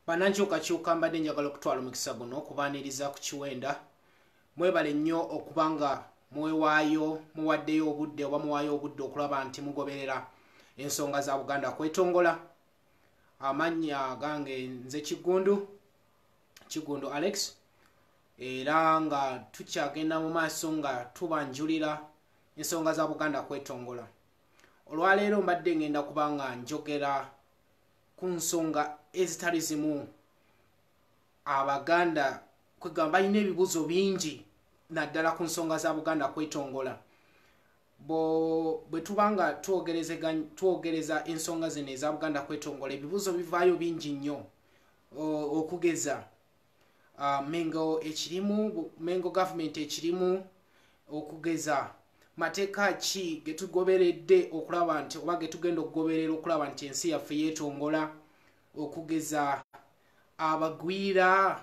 Banankyukakyuka mbadde njagala okutwala omukisa guno okubaaniriza ku kiwenda. Mwebale nnyo okubanga mwewaayo muwaddeyo obudde oba muwaayo obudde okulaba nti mugoberera ensonga za Buganda kwetongola. Amannya gange nze Kigundu Alex, era nga tukyagenda mu maaso nga tubanjulira ensonga za Buganda kwetongola. Olwaleero mbadde ngenda kubanga njogera ku nsonga ezitali zimu. Abaganda kwegamba balina ebibuzo bingi naddala ku nsonga za Buganda kwetongola. Bwe tubanga twogereza ensonga zino eza Buganda kwetongola, ebibuzo bivaayo bingi nnyo. Okugeza Mengo government ekirimu, okugeza mateeka ki getugoberedde okulaba nti oba getugenda okugoberera okulaba nti ensi yaffe yeetongola, okugeza abagwira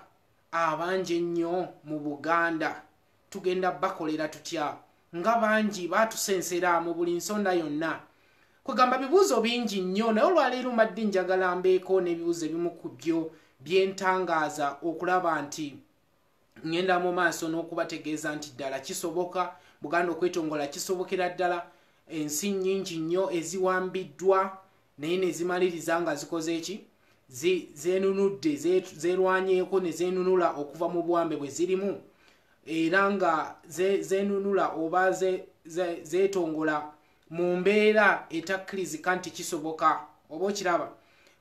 abangi ennyo mu Buganda tugenda bakolera tutya, nga bangi batusensera mu buli nsonda yonna. Kwegamba bibuuzo bingi nnyo, naye olwaleero mbadde njagala mbeeko n'ebibuuzo ebimu ku byo byentangaaza okulaba nti ngenda mu maaso n'okubategeeza nti ddala kisoboka, Buganda okwetongola kisobokera ddala. Ensi nnyingi nnyo eziwambiddwa naye ne zimaliriza nga zikoze eki? Zeenunudde, zeerwanyeeko ne zeenunula okuva mu buwambe bwe zirimu, era nga zeenunula oba zeetongola mu mbeera etakkirizika nti kisoboka. Oba okiraba?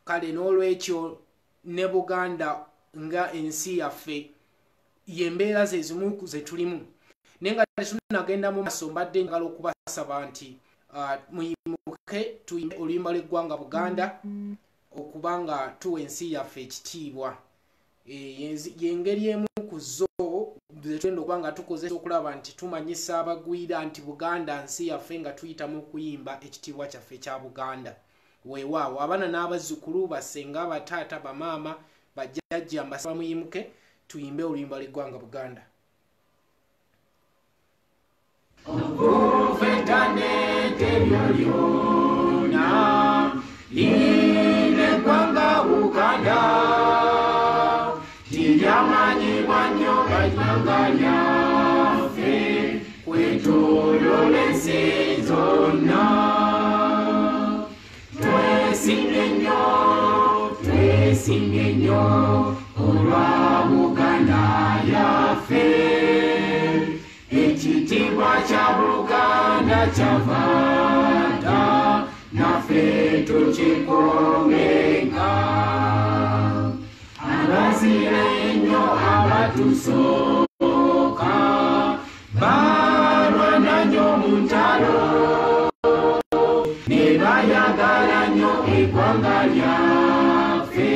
Kale n'olwekyo ne Buganda nga ensi yaffe y'embeera ze zimu ze tulimu. Naye nga tetunagenda mu maaso, mbadde njagala okubasaba nti muyimuke tuyimbe oluyimba lw'eggwanga Buganda okubanga tuwa ensi yaffe ekitiibwa. Y'engeri emu ku zo zetugenda okuba nga tukozesa okulaba nti tumanyisa abagwira nti Buganda nsi yaffe nga tuyita mu kuyimba ekitiibwa kyaffe kya Buganda. Weewaawo abaana n'abazzukulu, bassenga, bataata, bamaama, bajjajja, mbasaba muyimuke tuyimbe oluyimba lw'eggwanga Buganda. Buganda tiryamanyibwa nnyo bajjanga lyaffe kwetooloola ensi zonna. Twesimye nnyo olwa Buganda yaffe, ekitiibwa kya Buganda kyava dda, naffe tukikuumenga. Abazira ennyo abatusooka balwana nnyo mu ntalo, ne bayagala nnyo eggwanga lyaffe,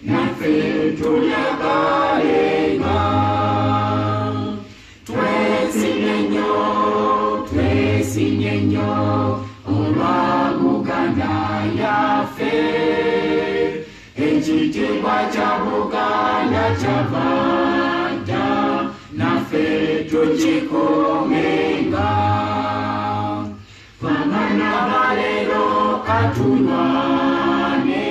naffe tulyagalenga. Twesimye nnyo olwa Buganda yaffe, ekitiibwa kya Buganda kyava dda, naffe tukikuumenga. Bamana baleero katulwane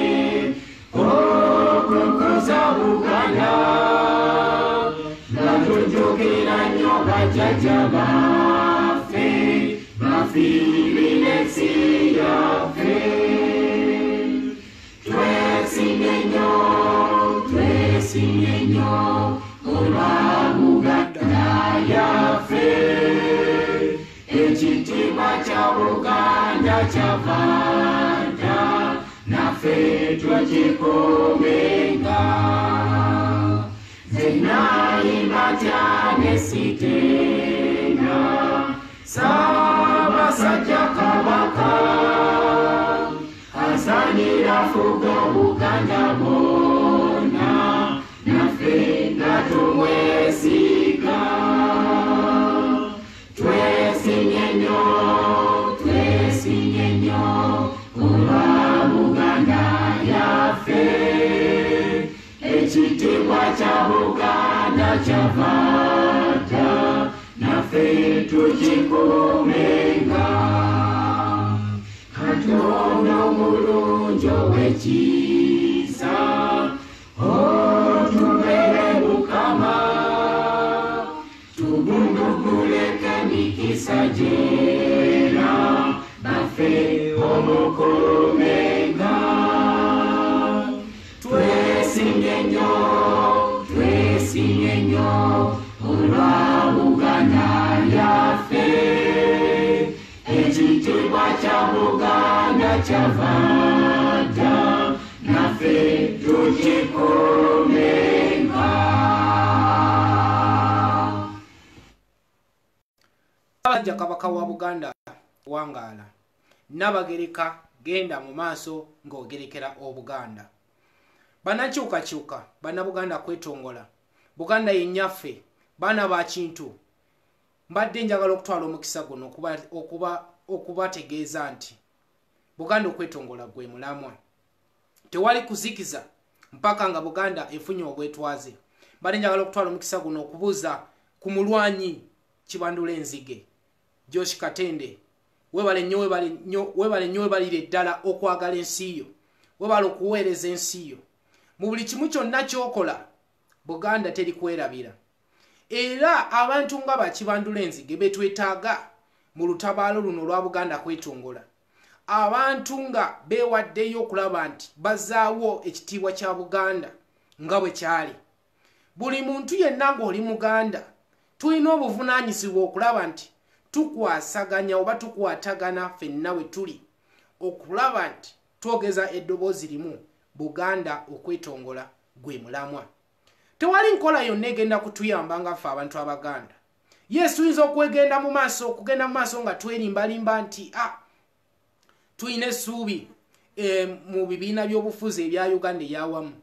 okukuza Buganda, nga tujjukira nnyo bajjajja baffe bafiirira ensi yaffe. Twesimye nnyo olwa Buganda yaffe, ekitiibwa kya Buganda kyava dda, naffe tukikuumenga. Nze nayimba tya ne sitenda, Ssaabasajja Kabaka asaanira fuga Buganda bonna, naffe nga tumwesiga. Twesimye nnyo olwa Buganda yaffe, ekitiibwa kya Buganda kyava dda, naffe tukikuumenga. Katonda omulungi ow'ekisa sajina bafe omukulumenga twesimye nnyo olwa Buganda yaffe ekitiibwa kya Buganda kyavadda naffe tukikuumenga. Abajja Kabaka wa Buganda wangaala Nabagereka genda mu maaso ng'ogerekera Obuganda. Banakyukakyuka Bannabuganda kwetongola Buganda yennyaffe baana ba kintu. Mbadde njagala okutwala omukisa guno okubategeeza nti Buganda okwetongola gwe mulamwa. Tewali kuzikiza mpaka nga Buganda efunye obwetwaze. Mbadde njagala okutwala omukisa guno okubuuza ku mulwanyi Kibandula Enzige Josh Katende, webale nnyo webalire ddala okwagala ensi yo, webale okuweereza ensi yo. Mu buli kimu kyonna ky'okola Buganda teri kwerabira. Era abantu nga Bakibandula Enzige betwetaaga mu lutabaalo luno olwa Buganda kwetongola. Abantu nga beewaddeyo okulaba nti bazaawo ekitiibwa kya Buganda nga bwe kyali. Buli muntu yenna ng'oli Muganda tulina obuvunaanyizibwa okulaba nti tukwasaganya oba tukwatagana ffenna we tuli okulaba nti twogeza eddoboozi limu Buganda okwetongola gwe mulamwa. Tewali nkola yonna egenda kutuyamba nga ffe abantu Abaganda. Yes, tuyinza okugenda mu maaso nga twerimbalimba nti tuyina essuubi mu bibiina by'obufuzi ebya Uganda eyawamu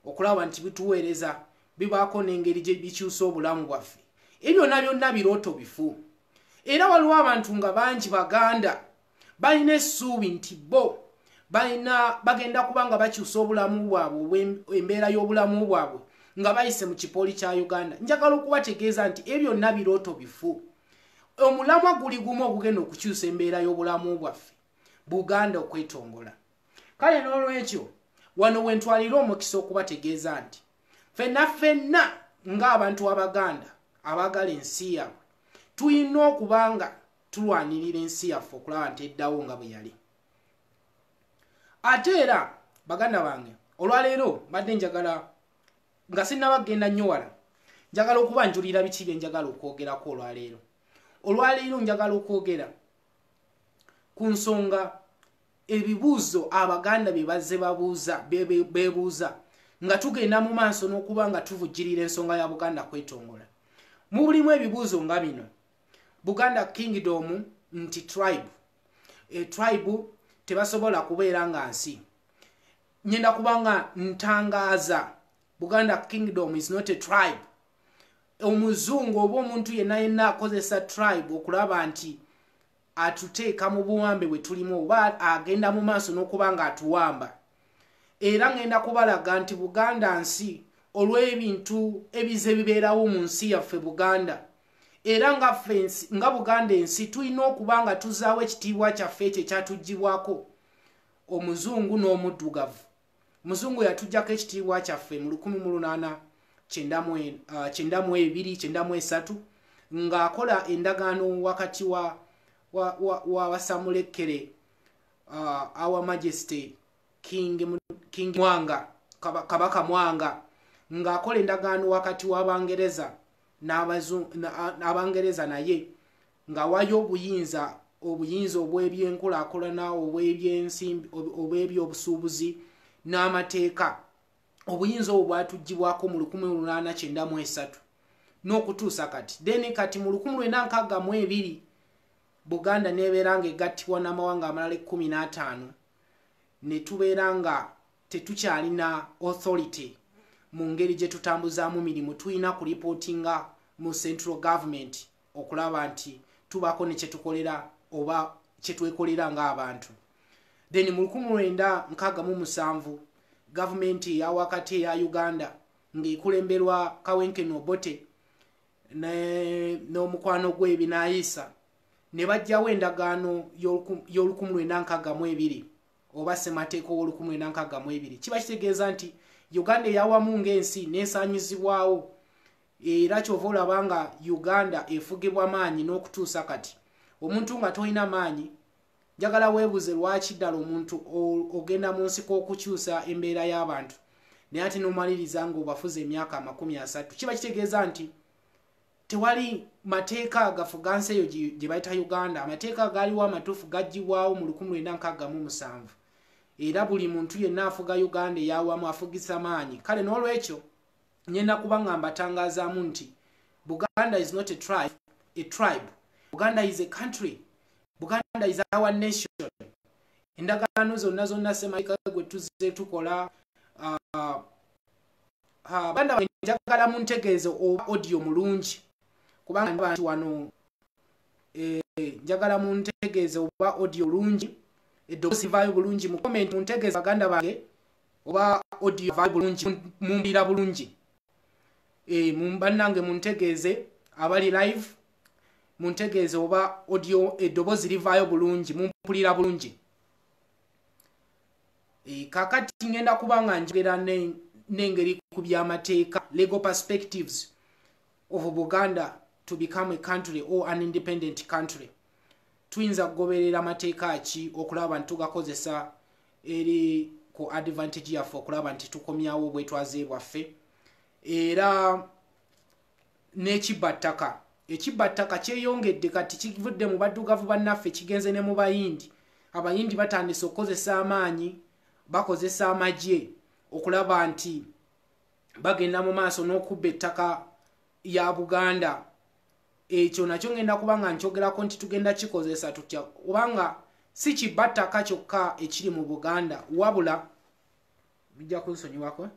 okulaba nti bituweereza bibaako n'engeri gye bikyusa obulamu bwaffe. Ebyo byonna birooto bifu. Era waliwo abantu nga bangi Baganda balina essuubi nti bo bagenda kubanga bakyusa obulamu bwabwe, embeera y'obulamu bwabwe nga bayise mu kipooli kya Uganda. Njagala okubategeeza nti ebyo byonna birooto bifu. Omulamwa guli gumu ogugenda okukyusa embeera y'obulamu bwaffe, Buganda okwetongola. Kale n'olwekyo wano wentwalira omukisa okubategeeza nti ffenna ng'abantu Abaganda abagala ensi yabwe tulina okubanga tulwanirira ensi yaffe okulaba nti eddawo nga bwe yali. Ate era baganda bange olwaleero mbadde njagala nga sinnabagenda nnyo wala, njagala okubanjulira biki bye njagala okwogerako olwaleero. Olwaleero njagala okwogera ku nsonga ebibuuzo Abaganda bye bazze beebuuza nga tugenda mu maaso n'okuba nga tuvujjirira ensonga ya Buganda kwetongola. Mulimu ebibuuzo nga bino: Buganda Kingdom nti tribe. Tribe tebasobola kubeera nga nsi. Nyenda kubanga ntangaaza Buganda Kingdom is not a tribe. Omuzungu oba omuntu yenna akozesa tribe okulaba nti atuteeka mu buwambe bwe tulimu oba agenda mu maaso n'okuba nga atuwamba. Era ngenda kubalaga nti Buganda nsi olw'ebintu ebize bibeerawo mu nsi yaffe Buganda. Era nga Buganda ensi tulina okuba nga tuzaawo ekitiibwa kyaffe ekyo ekyatuggyibwako Omuzungu n'omuddugavu. Muzungu yatuggyako ekitiibwa kyaffe mu 1892-93 ng'akola endagaano wakati wa Basamulekere Our Majesty King Mwanga, Kabaka Mwanga, ng'akola endagaano wakati w'Abangereza n'Abangereza naye ng'awayo obuyinza obw'ebyenkulaakulana, obw'ebyensimbi, obw'ebyobusuubuzi n'amateeka. Obuyinza obwo bwatuggyibwako mu 1893 n'okutuusa kati. Then kati mu 1962 Buganda nebeera nga egattibwa n'amawanga amalala 15 ne tubeera nga tetukyalina authority mu ngeri gye tutambuzaamu mirimu. Tulina kuripootinga mu central government okulaba nti tubaako ne kyetukolera oba kyetwekolera ng'abantu. Then mu 1967 government ya wakati ya Uganda ng'ekulemberwa Kawenkene Obote n'omukwano gwe Binaisa ne bajjawo endagaano y'olu1962 oba ssemateeka w'olu1962. Kiba kitegeeza nti Uganda eyawamu ng'ensi n'esaanyizibwawo, era kyova olaba nga Uganda efugibwa maanyi n'okutuusa kati omuntu nga toyina maanyi njagala weebuze lwaki ddala omuntu ogenda mu nsiko okukyusa embeera y'abantu naye ate n'omaliriza ng'obafuze emyaka 30 kiba kitegeeza nti tewali mateeka agafuga nsi eyo gye bayita Uganda. Amateeka gaaliwo amatuufu gaggyibwawo mu 1967 era buli muntu yenna afuga Uganda eyawamu afugisa maanyi. Kale n'olwekyo nyenda kuba nga mbatangazaamu nti Buganda is not a tribe. Buganda is a country. Buganda is our nation. Endagaano zonna Semaika gwe tuzze tukola Buganda njagala muntegeeze oba audio mulungi kubanga abantu wano njagala muntegeeze oba audio bulungi eddoboozi vaayo bulungi mu comment muntegeeze baganda bange oba audio vaayo bulungi mumbira bulungi mumbannange muntegeeze abali live muntegeeze oba audio eddoboozi livaayo bulungi mumpulira bulungi. Kakati ngenda kubanga njogera n'engeri ku by'amateeka legal perspectives of Buganda to become a country or an independent country. Tuyinza kugoberera amateeka ki okulaba nti tugakozesa eri ku advantage yaffe okulaba nti tukomyawo obwetwaze bwaffe era n'ekibbattaka. Ekibbattaka kyeyongedde kati kivudde mu baddugavu bannaffe kigenze ne mu bayindi. Abayindi batandise okukozesa amaanyi bakozesa amagye okulaba nti bagenda mu maaso n'okubba ettaka ya Buganda. Ekyo nakyo ngenda kubanga nchogerako nti tugenda kikozesa tutya kubanga si kibbattaka kyokka ekiri mu Buganda wabula bijja kunsonyiwako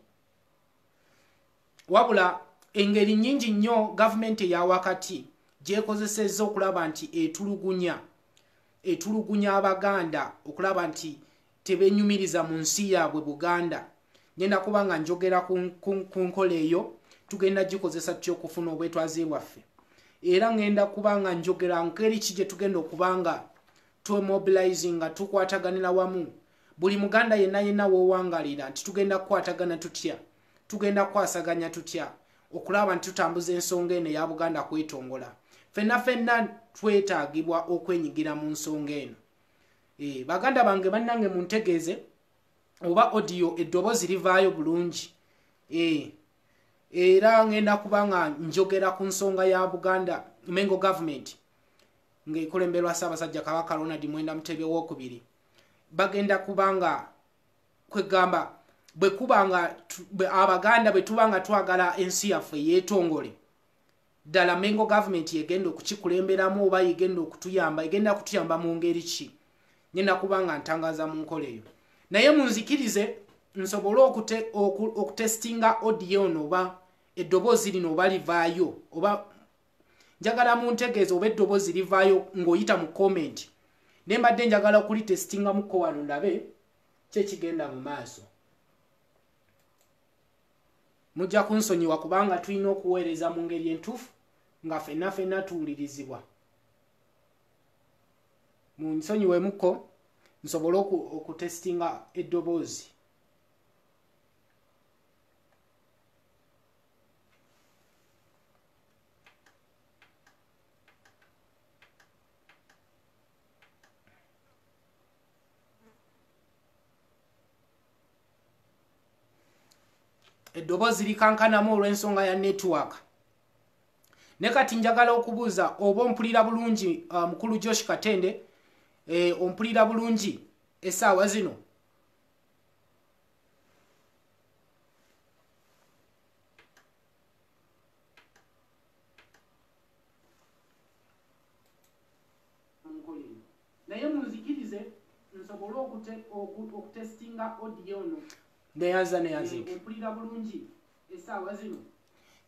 wabula engeri nnyingi nnyo gavumenti ya wakati gyekozesezza okulaba nti etulugunya Abaganda okulaba nti tebenyumiriza mu nsi yaabwe Buganda. Ngenda kubanga njogera ku nkola eyo tugenda gikozesa tutya okufuna obwetwaze bwaffe era ngenda kubanga njogera ngeri ki gye tugenda okubanga twemobilizinga tukwataganira wamu buli Muganda yenna woowangalira nti tugenda kukwatagana tutya tugenda kwasaganya tutya okulaba nti tutambuza ensonga eno ya Buganda kwetongola. Fenna twetaagibwa okwenyigira mu nsonga eno. Baganda bange bannange muntegeeze oba audio eddoboozi livaayo bulungi. Era ngenda kubanga njogera ku nsonga ya Buganda Mengo government ng'ekulemberwa Ssaabasajja Kabaka Ronald Mwenda Mutebi II bagenda kubanga kwegamba bwe kubanga Abaganda bwe tubanga twagala ensi yaffe yeetongole ddala Mengo government yegenda okukikulemberamu oba yegenda okutuyamba egenda kutuyamba mu ngeri ki ngenda kubanga ntangaza mu nkola eyo naye munzikirize nsobole okutestinga audio ono oba eddoboozi lino oba livaayo oba njagala muntegeeze oba eddoboozi livaayo ng'oyita mu comment ne mbadde njagala okulitestinga mukko wano ndabe kyekigenda mu maaso. Mujja kunsonyiwa kubanga tulina okuweereza mu ngeri entuufu nga ffenna tuwulirizibwa. Munsonyiwe mukko nsobole okutestinga eddoboozi. Eddoboozi likankanamu olw'ensonga ya network. Ne kati njagala okubuuza oba ompulira bulungi mukulu Josh Katende ompulira bulungi essaawa zino. Naye munzikirize nsobole okutestinga audio ono. Neyanza ompulira bulungi essaawa zino.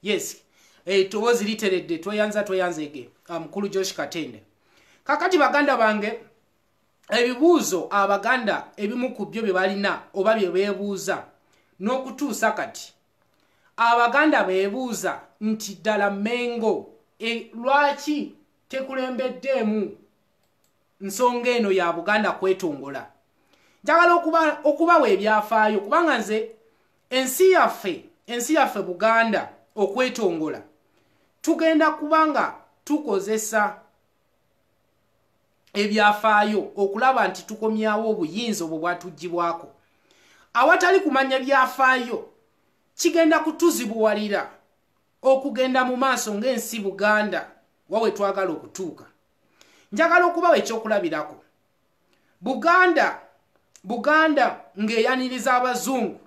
Yes. Eddoboozi literedde tweyanzege mukulu Josh Katende. Kakati baganda bange ebibuuzo Abaganda ebimu ku byo bye balina oba bye beebuuza n'okutuusa kati Abaganda beebuuza nti ddala Mengo lwaki tekulembeddeemu nsonga eno ya Buganda kwetongola. Njagala okubawa ebyafaayo kubanga nze ensi yaffe Buganda okwetongola tugenda kubanga tukozesa ebyafaayo okulaba nti tukomyawo obuyinza obwo bwatugibwako. Awatali kumanya byafaayo kigenda kutuzibuwalira okugenda mu maaso ng'ensi Buganda wawe twagala okutuuka. Njagala okubawa ekyokulabirako. Buganda ng'eyaniriza abazungu.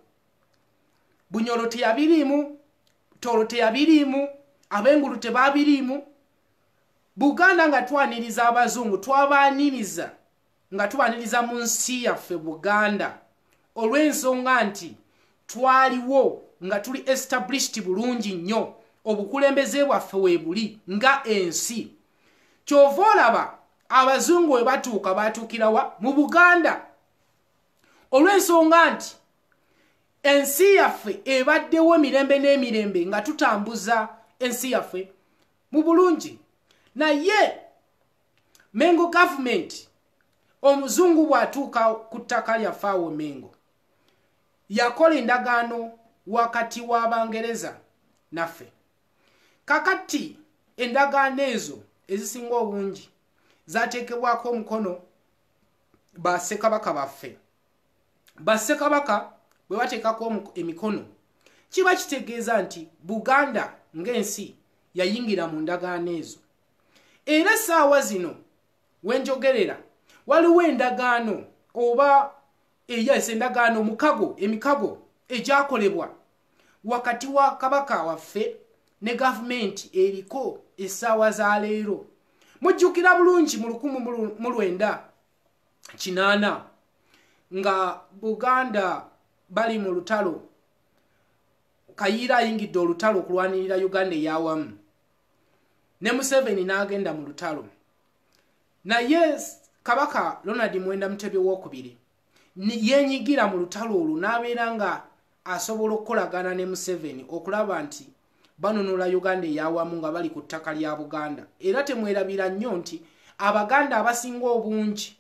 Bunyoro teyabirimu, Toro teyabirimu, abengulu tebabirimu. Buganda nga twaniriza abazungu twabaniriza nga tubaniriza mu nsi yaffe Buganda olw'ensonga nti twaliwo nga tuli established bulungi nnyo obukulembeze bwaffe weebuli nga ensi. Kyova olaba abazungu we batuuka batuukirawa mu Buganda olw'ensonga nti ensi yaffe ebaddewo emirembe n'emirembe nga tutambuza ensi yaffe mu bulungi. Naye Mengo government omuzungu bwatuuka ku ttaka lyaffe awo Mengo yakola endagaano wakati w'Abangereza naffe. Kakati endagaano ezo ezisinga obungi zateekebwako omukono bassekabaka baffe. Bassekabaka bwe bateekako emikono kiba kitegeeza nti Buganda ng'ensi yayingira mu ndagaano ezo. Era saawa zino wenjogerera waliwo endagaano oba endagaano emikago egyakolebwa wakati wa kabaka waffe ne gavumenti eriko essaawa za leero. Mujjukira bulungi mu 1980 nga Buganda bali mu lutalo, Kayiira ayingidde olutalo okulwanirira Uganda eyawamu ne Museveni n'agenda mu lutalo. Naye kabaka Ronald Mwenda Mutebi II yenyigira mu lutalo olwo n'abeera nga asobola okukolagana ne Museveni okulaba nti banunula Uganda eyawamu nga bali ku ttaka lya Buganda. Era temwerabira nnyo nti Abaganda abasinga obungi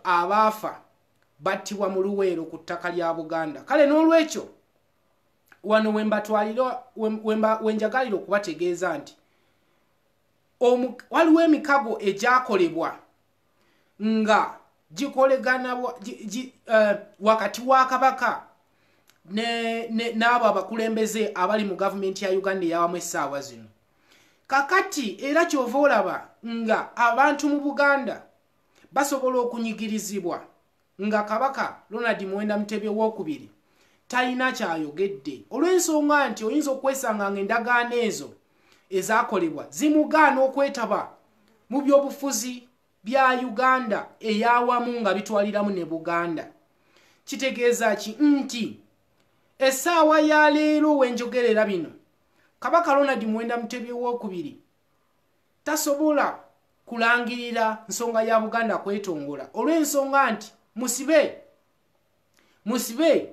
abaafa battibwa mu Luweero ku ttaka lya Buganda. Kale n'olwekyo wano wenjagalira okubategeeza nti waliwo emikago egyakolebwa nga gikolegana wakati wa kabaka n'abo abakulembeze abali mu gavumenti ya Uganda eyawamu essaawa zino. Kakati era kyova olaba nga abantu mu Buganda basobola okunyigirizibwa nga kabaka Ronald Mwenda Mutebi II talina kyayogedde olw'ensonga nti oyinza okwesanga ng'endagaano ezo ezaakolebwa zimugaana okwetaba mu byobufuzi bya Uganda eyawamu nga bitwaliramu ne Buganda. Kitegeeza ki nti essaawa ya leero wenjogerera bino kabaka Ronald Mwenda Mutebi II tasobola kulangirira nsonga ya Buganda kwetongola olw'ensonga nti musibe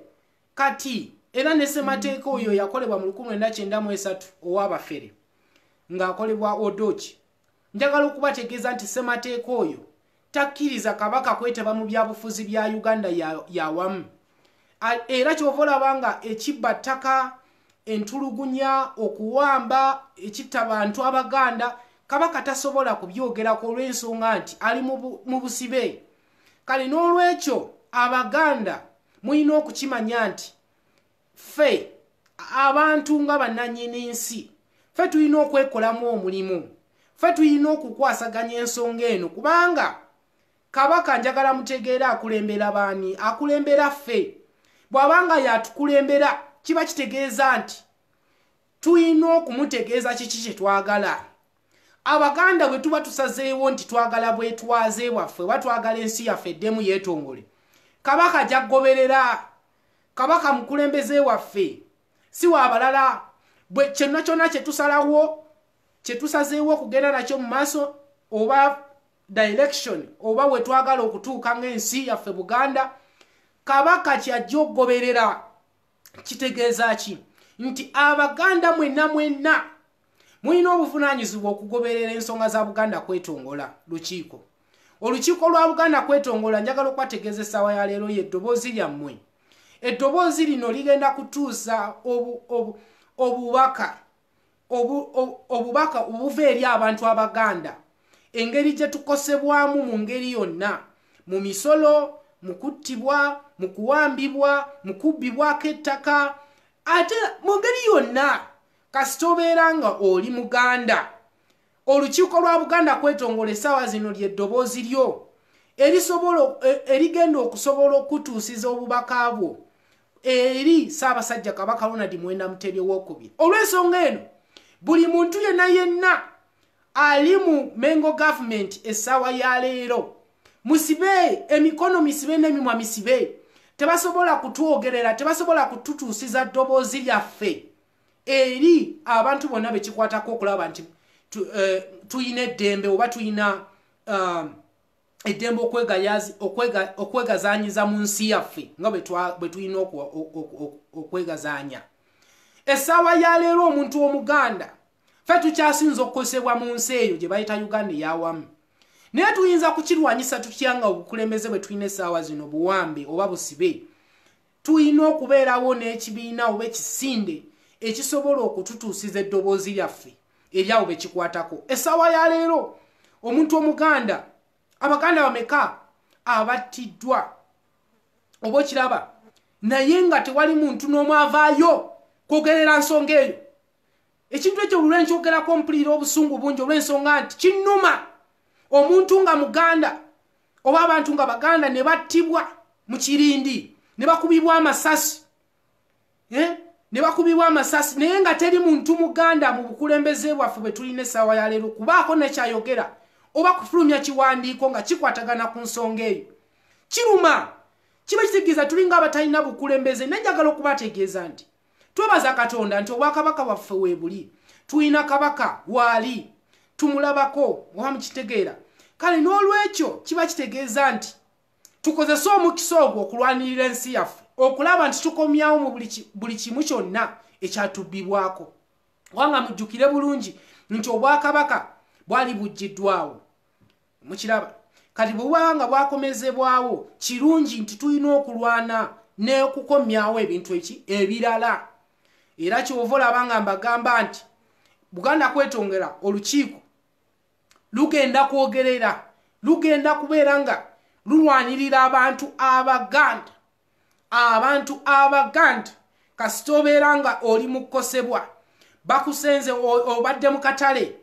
kati era ne ssemateeka oyo yakolebwa mu 1993 ow'abafere ng'akolebwa Odochi. Njagala okubategeeza nti ssemateeka oyo takkiriza kabaka kwetaba mu byabufuzi bya Uganda yawamu. Era kyova olaba nga ekibba ttaka, entulugunya, okuwamba, ekitta bantu Abaganda kabaka tasobola kubyogerako olw'ensonga nti ali mu busibe. Kale n'olwekyo Abaganda mulina okukimanya nti ffe abantu nga bannannyini nsi ffe tulina okwekolamu omulimu, ffe tulina okukwasaganya ensonga eno kubanga kabaka njagala mutegeera akulembera baani, akulembera ffe. Bw'abanga yatukulembera kiba kitegeeza nti tulina okumutegeeza kiki kye twagala. Abaganda bwe tuba tusazeewo nti twagala bwetwaze bwaffe batwagala ensi yaffe eddemu yeetongole, kabaka jaggoberera. Kabaka mukulembeze waffe si waabalala. Bwe kyonna kyonna kyetusalawo kyetusazeewo okugenda nakyo mu maaso oba direction oba we twagala okutuuka ng'ensi yaffe Buganda, kabaka kyajja okugoberera. Kitegeeza ki nti Abaganda mwenna mulina obuvunaanyizibwa okugoberera ensonga za Buganda kwetongola. Olukiiko lwa Buganda kwetongola njagala okwategeeza essaawa ya leero y'eddoboozi lyammwe. Eddoboozi lino ligenda kutuusa obubaka obuva eri abantu Abaganda engeri gye tukosebwamu mu ngeri yonna, mu misolo, mu kuttibwa, mu kuwambibwa, mu kubbibwako ettaka, ate mu ngeri yonna. Kasita obeera nga oli Muganda, olukiiko lwa Buganda Kwetongola essaawa zino ly'eddoboozi lyo erigenda okusobola okutuusiza obubaka bwo eri Ssaabasajja Kabaka Ronald Muwenda Mutebi II. Olw'ensonga eno, buli muntu yenna ali mu Mengo Government essaawa ya leero, musibe emikono, misibe n'emimwa misibe, tebasobola kutwogerera, tebasobola kututuusiza ddoboozi lyaffe eri abantu bonna bekikwatako okulaba nti tuyina eddembe oba tuyina eddembe okwegazaanyiza mu nsi yaffe nga bwe tulina okwegazaanya. Essaawa ya leero omuntu w'Omuganda ffe tukyasinza okukosebwa mu nsi eyo gye bayita Uganda ey'awamu. Naye tuyinza kukirwanyisa tutya nga obukulembeze bwe tulina essaawa zino buwambe oba busibe? Tuyina okubeerawo n'ekibiina oba ekisinde ekisobola okututuusiza eddoboozi lyaffe eri abo bekikwatako. Essaawa ya leero omuntu Omuganda, Abaganda bameka abattiddwa oba okiraba, naye nga tewali muntu n'omu avaayo kwogerera nsonga eyo. Ekintu ekyo olw'enkyogerako mpulira obusungu bungi olw'ensonga nti kinnuma omuntu nga Muganda oba abantu nga Baganda ne battibwa mu Kirindi ne bakubibwa amasasi, ne bakubibwa amasasi, naye nga teri muntu Muganda mu bukulembeze bwaffe bwe tulina essaawa ya leero kubaako nekyayogera oba kufulumya kiwandiiko nga kikwatagana ku nsonga eyo. Kiruma, kiba kitegeeza tulinga abatalina bukulembeze. Nenjagala okubategeeza nti twebaza Katonda nti obwakabaka bwaffe weebuli, tulina kabaka waali, tumulabako oba mukitegeera. Kale n'olwekyo kiba kitegeeza nti tukozese omukisa ogwo okulwanirira ensi yaffe, okulaba nti tukomyawo mu buli kimu kyonna ekyatubbibwako. Wanga mujjukire bulungi nti obwakabaka bwali buggiddwawo, mukiraba. Kati bw'obwanga bwakomezebwawo, kirungi nti tulina okulwana n'okukomyawo ebintu ebirala. Era kyova olaba nga mbagamba nti Buganda Kwetongera olukiiko lugenda kwogerera, lugenda kubeera nga lulwanirira abantu Abaganda. Abantu Abaganda kasita obeera nga oli mu kkosebwa, bakusenze obadde mu katale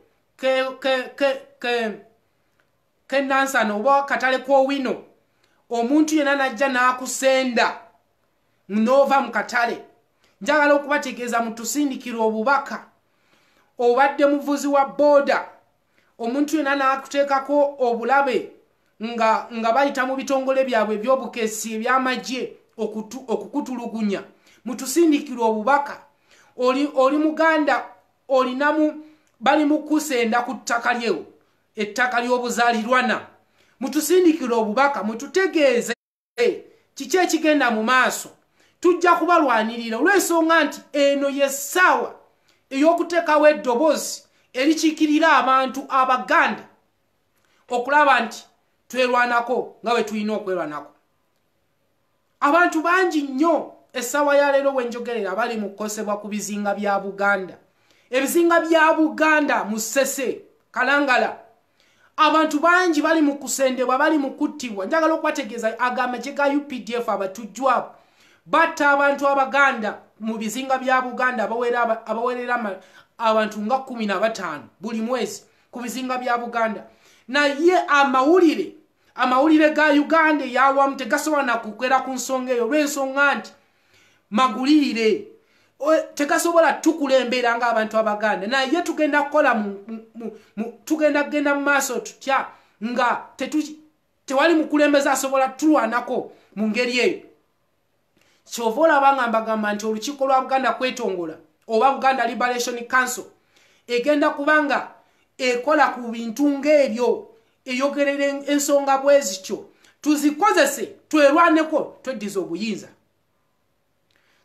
ke Nansana oba katale k'Owino, omuntu yenna najja n'akusenda n'ova mu katale, njagala okubategeeza mutusindikira obubaka. Obadde muvuzi wa booda, omuntu yenna n'akuteekako obulabe nga bayita mu bitongole byabwe eby'obukesi eby'amagye okukutulugunya, mutusindikira obubaka. Oli Muganda, bali mu kusenda ku ttaka lyewo, ettaka ly'obuzaalirwana, mutusindikira obubaka, mututegeeze kiki ekigenda mu maaso. Tujja kubalwanirira olw'ensonga nti eno y'essaawa ey'okuteekawo eddoboozi erikiikirira abantu Abaganda okulaba nti twerwanako nga bwe tulina okwerwanako. Abantu bangi nnyo essaawa ya leero wenjogerera bali mu kukosebwa ku bizinga bya Buganda. Ebizinga bya Buganda mu Ssese, Kalangala, abantu bangi bali mu kusendebwa, bali mu kuttibwa. Njagala okubategeeza agamaggye ga UPDF abatujjwa batta abantu Abaganda mu bizinga bya Buganda abawerera abantu nga 15 buli mwezi ku bizinga bya Buganda. Naye amawulire ga Uganda yawamu tegasobola na kukwera ku nsonga eyo olw'ensonga nti magulire tegasobola tukulembera nga abantu Abaganda. Naye tugenda kukola tugenda mu maaso tutya nga tewali mukulembeza asobola tulwanako mu ngeri eyo. Kyova olaba nga mbagamba nti olukiiko lwa Buganda Kwetongola oba Buganda Liberation Council egenda kubanga ekola ku bintu ng'ebyo, eyogerera ensonga bwezityo, tuzikozese twerwaneko tweddiza obuyinza.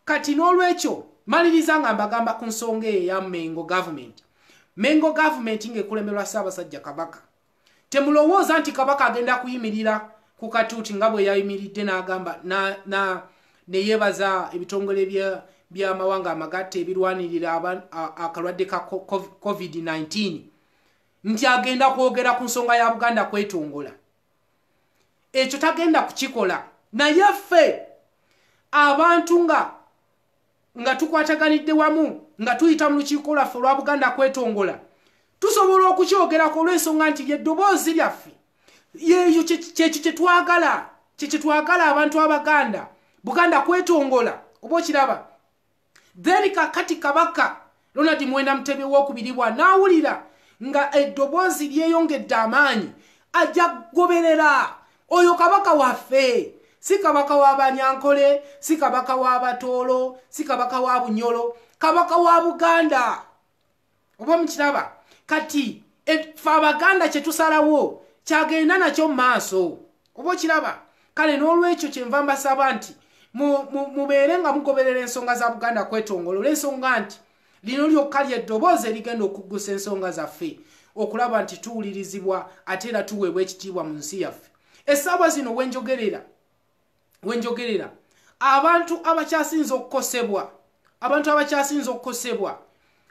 Kati n'olwekyo maliriza nga mbagamba ku nsonga eyo ya Mengo Government. Mengo Government ng'ekulemerwa Ssaabasajja Kabaka. Temulowooza nti Kabaka agenda kuyimirira ku katuuti nga bwe yayimiridde n'agamba neyebaza ebitongole by'amawanga amagatte ebirwanirira akalwadde ka COVID-19 nti agenda kwogera ku nsonga ya Buganda kwetongola. Ekyo tagenda kukikola. Naye ffe abantu nga tukwataganidde wamu nga tuyita mu lukiiko lwaffe lwa Buganda kwetongola, tusobola okukyogerako olw'ensonga nti ly'eddoboozi lyaffe yeyo kyekyo kyetwagala abantu Abaganda Buganda kwetongola. Oba okiraba then kakati Kabaka Ronald Muwenda Mutebi w'okubiri bw'anaawulira nga eddoboozi lyeyongedde amaanyi ajja goberera oyo Kabaka waffe. Si Kabaka wa Banyankole, si Kabaka wa Batoolo, si Kabaka wa Bunyolo, Kabaka wa Buganda. Oba mukiraba kati ffe Abaganda kye tusalawo kyagenda nakyo mu maaso. Oba okiraba kale n'olwekyo kyenva mbasaba nti mubeere nga mugoberera ensonga za Buganda kwetongola olw'ensonga nti lino lyokka ly'eddoboozi erigenda okuggusa ensonga zaffe okulaba nti tuwulirizibwa ate era tuweebwa ekitiibwa mu nsi yaffe. Essaawa zino wenjogerera abantu abakyasinza okukosebwa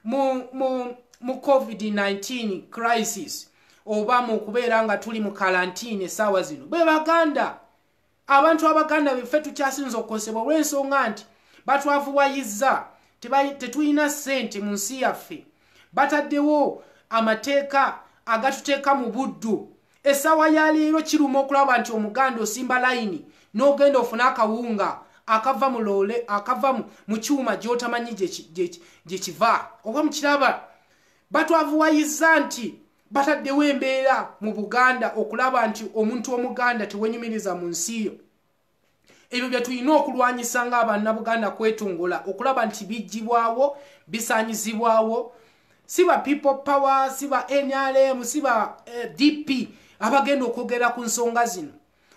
mu COVID-19 crisis oba mu kubeera nga tuli mu karantine essaawa zino be Baganda. Abantu Abaganda beffe tukyasinza okukosebwa olw'ensonga nti batwavuwayizza tetulina ssente mu nsi yaffe. Bataddewo amateeka agatuteeka mu buddu. Essaawa ya leero kiruma okulaba nti Omuganda osimba layini n'ogenda ofuna akawunga akava mu loole akava mu kyuma gy'otamanyi gye kiva. Oba mukiraba batwavuwayizza nti bataddewo embeera mu Buganda okulaba nti omuntu Omuganda tewenyumiriza mu nsi yo. Ebyo bye tulina okulwanyisa ng'Abannabuganda kwetongola okulaba nti bijjibwawo bisaanyizibwawo. Si ba people power, si ba NRM, si ba DP abagenda okwogera ku nsonga zino.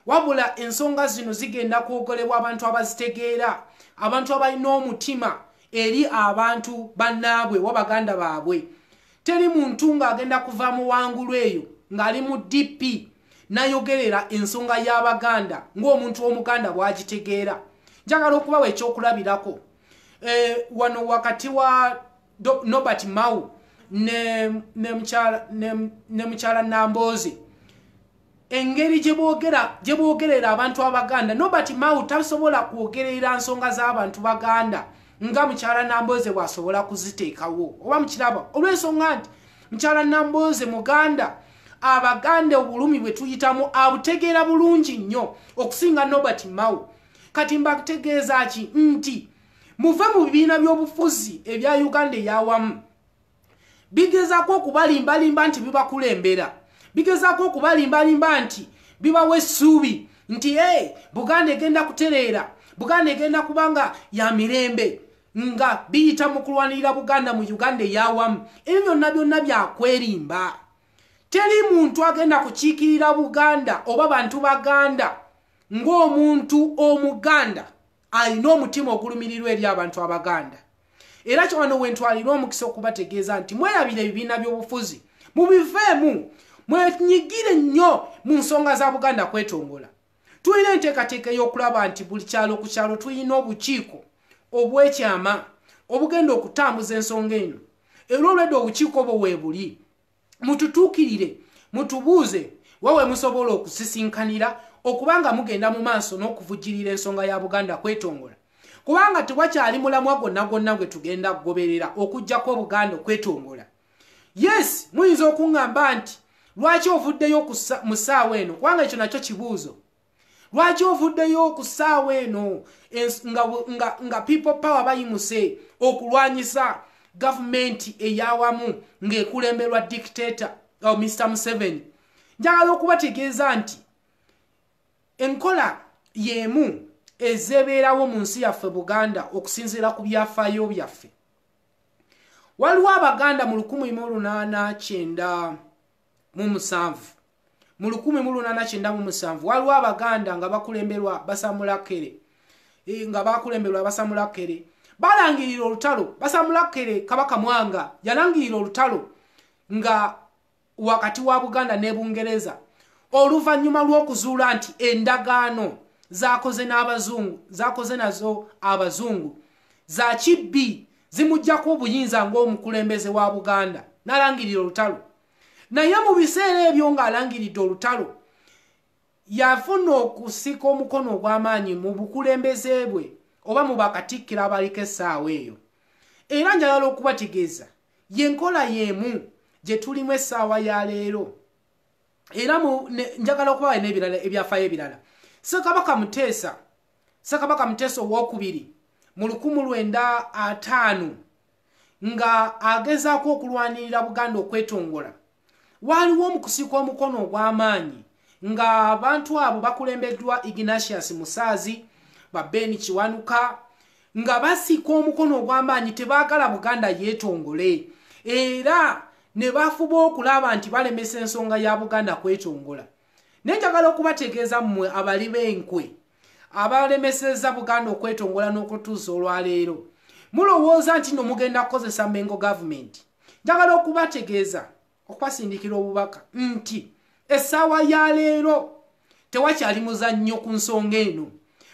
Wabula ensonga zino zigenda kwogerebwa abantu abazitegeera, abantu abalina omutima eri abantu bannaabwe w'Abaganda baabwe. Teri muntu ng'agenda kuva mu wangulu eyo ng'ali mu DP nayogerera ensonga y'Abaganda ng'omuntu w'Omuganda bw'agitegeera. Njagala okubawa ekyokulabirako. Wano wakati wa Norbert Mao ne mukyala Nambooze engeri gye boogerera abantu Abaganda. Norbert Mao tasobola kwogerera nsonga z'abantu Baganda nga mukyala Nambooze bw'asobola kuziteekawo. Oba mukiraba olw'ensonga nti mukyala Nambooze Muganda, Abaganda obulumi bwe tuyitamu abutegeera bulungi nnyo okusinga Norbert Mao. Kati mbategeeza ki nti muve mu bibiina by'obufuzi ebya Uganda ey'awamu. Bigezaako okubalimbalimba nti bibakulembera. Bigezaako okubalimbalimba nti bibawa essuubi nti Buganda egenda kutereera, Buganda egenda kubanga ya mirembe, nga biyita mu kulwanirira Buganda mu Uganda ey'awamu. Ebyo byonna byakwerimba. Teri muntu agenda kukiikirira Buganda oba bantu Baganda ng'omuntu Omuganda alina omutima ogulumirirwa eri abantu Abaganda. Era kyano wentwalira omukisa okubategeeza nti mweyabira ebibiina by'obufuzi mubiveemu, mwenyigire nnyo mu nsonga za Buganda kwetongola. Tulina enteekateeka y'okulaba nti buli kyalo ku kyalo tulina obukiiko obw'ekyama obugenda okutambuza ensonga eno. Era olwedde obukiiko obwo weebuli, mututuukirire, mutubuuze wawe musobola okusisinkanira okubanga mugenda mu maaso n'okuvujjirira ensonga ya Buganda kwetongola. Kubanga tewakyali mulamwa gwonna gwe tugenda kugoberera okuggyako Buganda okwetongola. Yes, muyinza okuŋŋamba nti lwaki ovuddeyo mu ssaawa eno, kubanga ekyo nakyo kibuuzo. Lwaki ovuddeyo ku ssaawa eno nga people power bayimuse okulwanyisa gavumenti ey'awamu ng'ekulemberwa dictator Mr. Museveni? Njagala okubategeeza nti enkola y'emu ezebeerawo mu nsi yaffe Buganda okusinziira ku byafaayo byaffe. Waliwo Abaganda mu 1897 mu 1897 waliwo Abaganda nga bakulemberwa Basamula Kere balangirira olutalo. Basamula Kere Kabaka Mwanga yalangirira olutalo nga wakati wa Buganda ne Bungereza oluvannyuma lw'okuzuula nti endagaano zakoze nazo Abazungu za kibbi zimujjako obuyinza ng'omukulembeze wa Buganda. Nalangirira olutalo naye mu biseera ebyo ng'alangiridde olutalo yafuna okusika omukono ogw'amaanyi mu bukulembeze bwe oba mu bakatikkiro abaliko essaawa eyo. Era njagala okubategeeza yenkola yeemu gye tulimu essaawa ya leero. Era njagala okubawa n'ebirala ebyafaayo ebirala. Ssekabaka Muteesa owookubiri mu 1905 nga agezaako okulwanirira Buganda okwetongola, waaliwo omukusika omukono ogw'amaanyi nga abantu abo bakulembeddwa Ignatius Musaazi, Ben Kiwanuka, nga basika omukono ogw'amaanyi tebaagala Buganda yeetongole, era ne bafuba okulaba nti balemesa ensonga ya Buganda kwetongola. Nenjagala okubategeeza mmwe abali b'enkwe abalemeseza Buganda okwetongola n'okutuusa olwaleero, mulowooza nti no mugenda kukozesa Mengo government. Njagala okubategeeza, okubasindikira obubaka nti essaawa ya leero tewakyali muzannyo ku nsonga eno.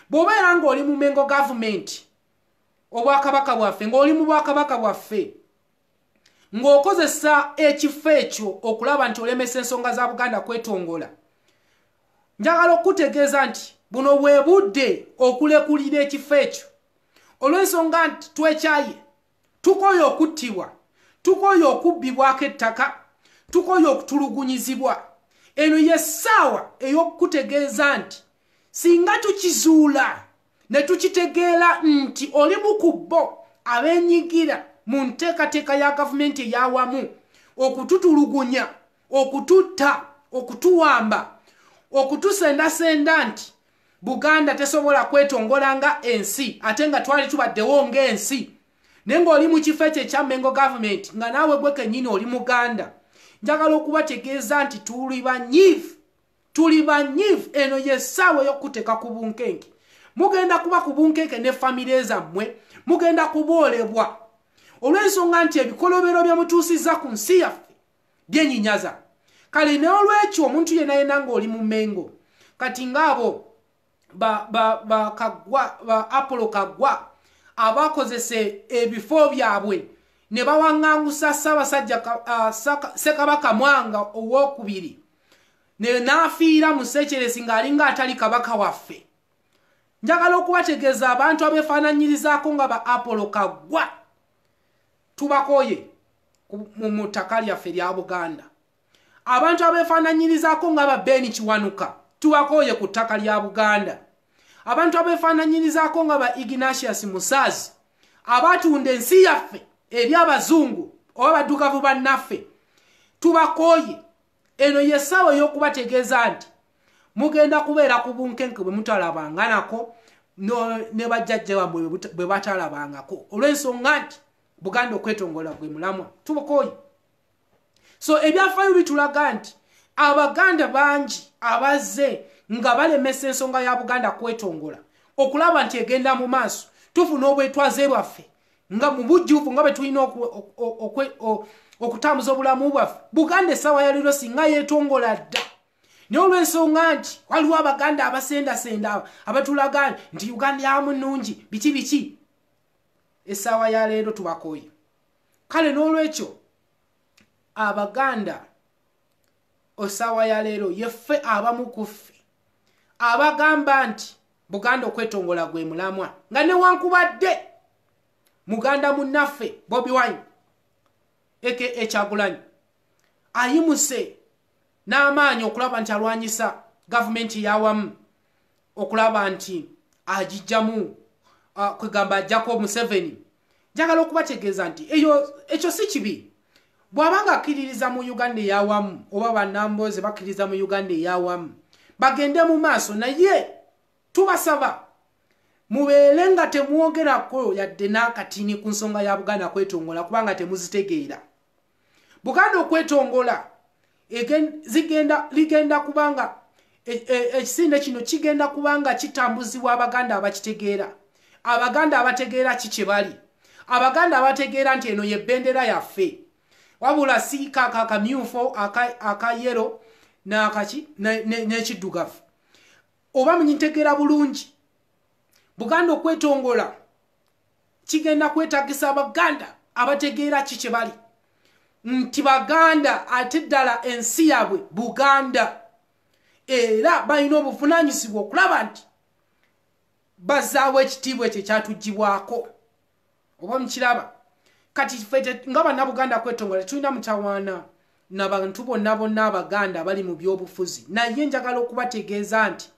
Bw'obeera ng'oli mu Mengo government, obwakabaka bwaffe, ng'oli mu bwakabaka bwaffe, ng'okozesa ekifo ekyo okulaba nti olemesa ensonga za Buganda kwetongola, njagala okutegeeza nti buno bwe budde okulekulira ekifo ekyo, olw'ensonga nti twekyaye, tukooye okuttibwa, tukooye okubbibwako ettaka, tukooye okutulugunyizibwa. Eno y'essaawa ey'okutegeeza nti singa tukizuula ne tukitegeera nti oli mu kubbo abeenyigira mu nteekateeka ya gavumenti ey'awamu okututulugunya, okututta, okutuwamba, okutusendasenda nti Buganda tesobola kwetongola nga ensi ate nga twali tubaddewo ng'ensi, naye ng'oli mu kifo ekyo ekya Mengo government nga naawe gwe kennyini oli Muganda. Njagala okubategeeza nti tuli banyiivu. Eno y'essaawa y'okuteeka ku bunkenke. Mugenda kuba ku bunkenke ne famire zammwe, mugenda kuboolebwa olw'ensonga nti ebikolobero bye mutuusizza ku nsi yaffe byenyinyaza. Kale n'olwekyo omuntu yenna ng'oli mu Mengo, kati ng'abo ba Apollo Kaggwa abakozese ebifo byabwe ne bawaŋŋangusa Ssaabasajja Ssekabaka Mwanga owookubiri n'afiira mu Ssekyeresi ng'alinga atali kabaka waffe. Njagala okubategeeza abantu abeefaananyirizaako nga ba Apollo Kaggwa tubakooye mu ttaka lyaffe lya Buganda. Abantu abeefaananyirizaako nga ba Ben Kiwanuka tubakooye ku ttaka lya Buganda. Abantu abeefaananyirizaako nga ba Ignatius Musaazi abatunda ensi yaffe eri abazungu oba baddugavu bannaffe tubakooye. Eno y'essaawa y'okubategeeza nti mugenda kubeera ku bunkenke bwe mutalabanga nako ne bajjajja bammwe bwe batalabangako, olw'ensonga nti Buganda okwetongola gwe mulamwa. Tubakooye. So ebyafaayo bitulaga nti Abaganda bangi abazze nga balemesa ensonga ya Buganda kwetongola okulaba nti egenda mu maaso, tufuna obwetwaze bwaffe nga mu bujjuvu nga bwe tulina okutambuza obulamu bwaffe. Buganda essaawa ya leero singa yeetongola dda, naye olw'ensonga nti waliwo Abaganda abasendasenda abatulaga nti Uganda yamu nnungi biki. Essaawa ya leero tubakooye. Kale n'olwekyo Abaganda essaawa ya leero yeffe abamu ku ffe abagamba nti Buganda okwetongola gwe mulamwa, nga newankubadde Muganda munnaffe Bobi Wine aka Kyagulanyi ayimuse n'amaanyi okulaba nti alwanyisa gavumenti y'awamu, okulaba nti agijjamu kwegamba ajjako Museveni. Njagala okubategeeza nti ekyo si kibi. Bw'abanga akkiririza mu Uganda ey'awamu oba bannambooze bakkiriza mu Uganda ey'awamu bagende mu maaso, naye tubasaba mubeere nga temwogerako yadde n'akatini ku nsonga ya Buganda kwetongola kubanga temuzitegeera. Buganda okwetongola ligenda kubanga ekisinde kino kigenda kubanga kitambuzibwa Abaganda abakitegeera, Abaganda abategeera kiki bali, Abaganda abategeera nti eno y'ebbendera yaffe, wabula si akamyufu akayero n'ekiddugavu. Oba munyitegeera bulungi, Buganda okwetongola kigenda kwetagisa Abaganda abategeera kiki bali. nti baganda ate ddala ensi yabwe Buganda era balina obuvunaanyizibwa okulaba nti bazaawo ekitiibwa ekyo kyatugibwako oba mukiraba kati ffe nga bannabuganda kwetongole tulina mutawaana n'abantu bonna abaganda bali mu byobufuzi naye njagala okubategeeza nti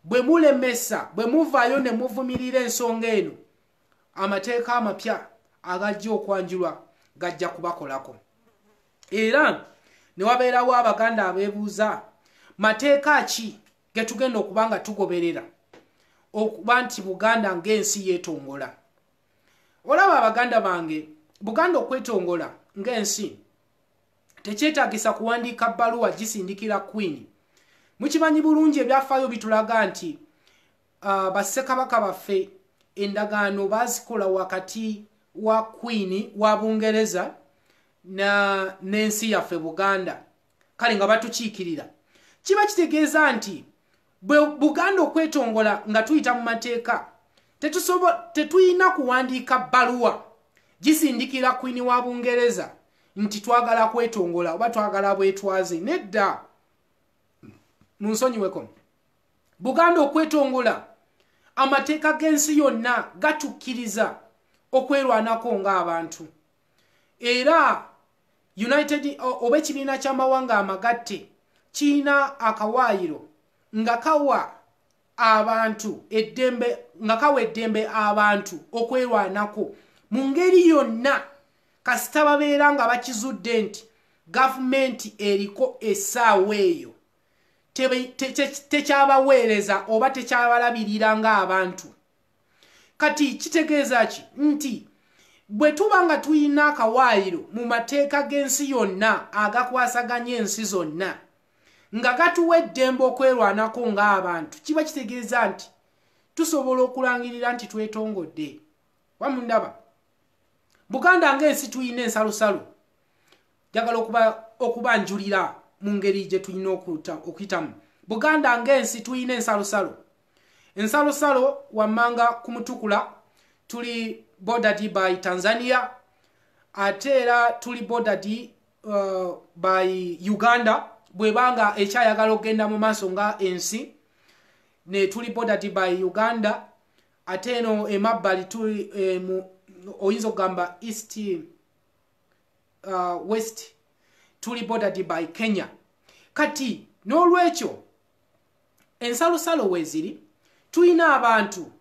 bwe mulemesa bwe muvaayo ne muvumirira ensonga eno amateeka amapya agajja okwanjulwa gajja kubakolako era ne wabeerawo abaganda abeebuuza mateeka ki ge tugenda okuba nga tugoberera okuba nti Buganda ng'ensi yeetongola olaba abaganda bange Buganda okwetongola ng'ensi tekyetaagisa kuwandiika bbaluwa gisindikira Queen mukimanyi bulungi ebyafaayo bitulaga nti bassekabaka baffe endagaano baazikola wakati wa Queen wa Bungereza n'ensi yaffe Buganda kale nga batukiikirira kiba kitegeeza nti bwe Buganda okwetongola nga tuyita mu mateeka tetuyina kuwandiika bbaluwa gisindikira Queen wa Bungereza nti twagala kwetongola oba twagala bwetwaze nedda munsonyiweko Buganda okwetongola amateeka g'ensi yonna gatukkiriza okwerwanako ng'abantu era United oba ekibiina ky'amawanga amagatte kiina akawaayiro nga kawa abantu eddembe nga kawa eddembe abantu okwerwanako mu ngeri yonna kasita babeera nga bakizudde nti gavumenti eriko essaawa eyo tekyabaweereza oba tekyabalabirira ng'abantu kati kitegeeza ki nti bwe tuba nga tuyina akawaayiro mu mateeka g'ensi yonna agakwasaganya ensi zonna nga gatuwa eddembe okwerwanako ng'abantu kiba kitegeeza nti tusobola okulangirira nti twetongodde wamundaba Buganda ng'ensi tuyina ensalosalo njagala okubanjulira mu ngeri gye tulina okuyitamu Buganda ng'ensi tuyina ensalosalo wammanga ku Mutukula tuli bordered by Tanzania ate era tuli bordered by Uganda bwebanga ekyayagala okgenda mu maaso nga ensi ne tuli bordered by Uganda ate eno emabbali tuli oyinza okugamba east west tuli bordered by Kenya kati n'olwekyo ensalosalo weeziri tuyina abantu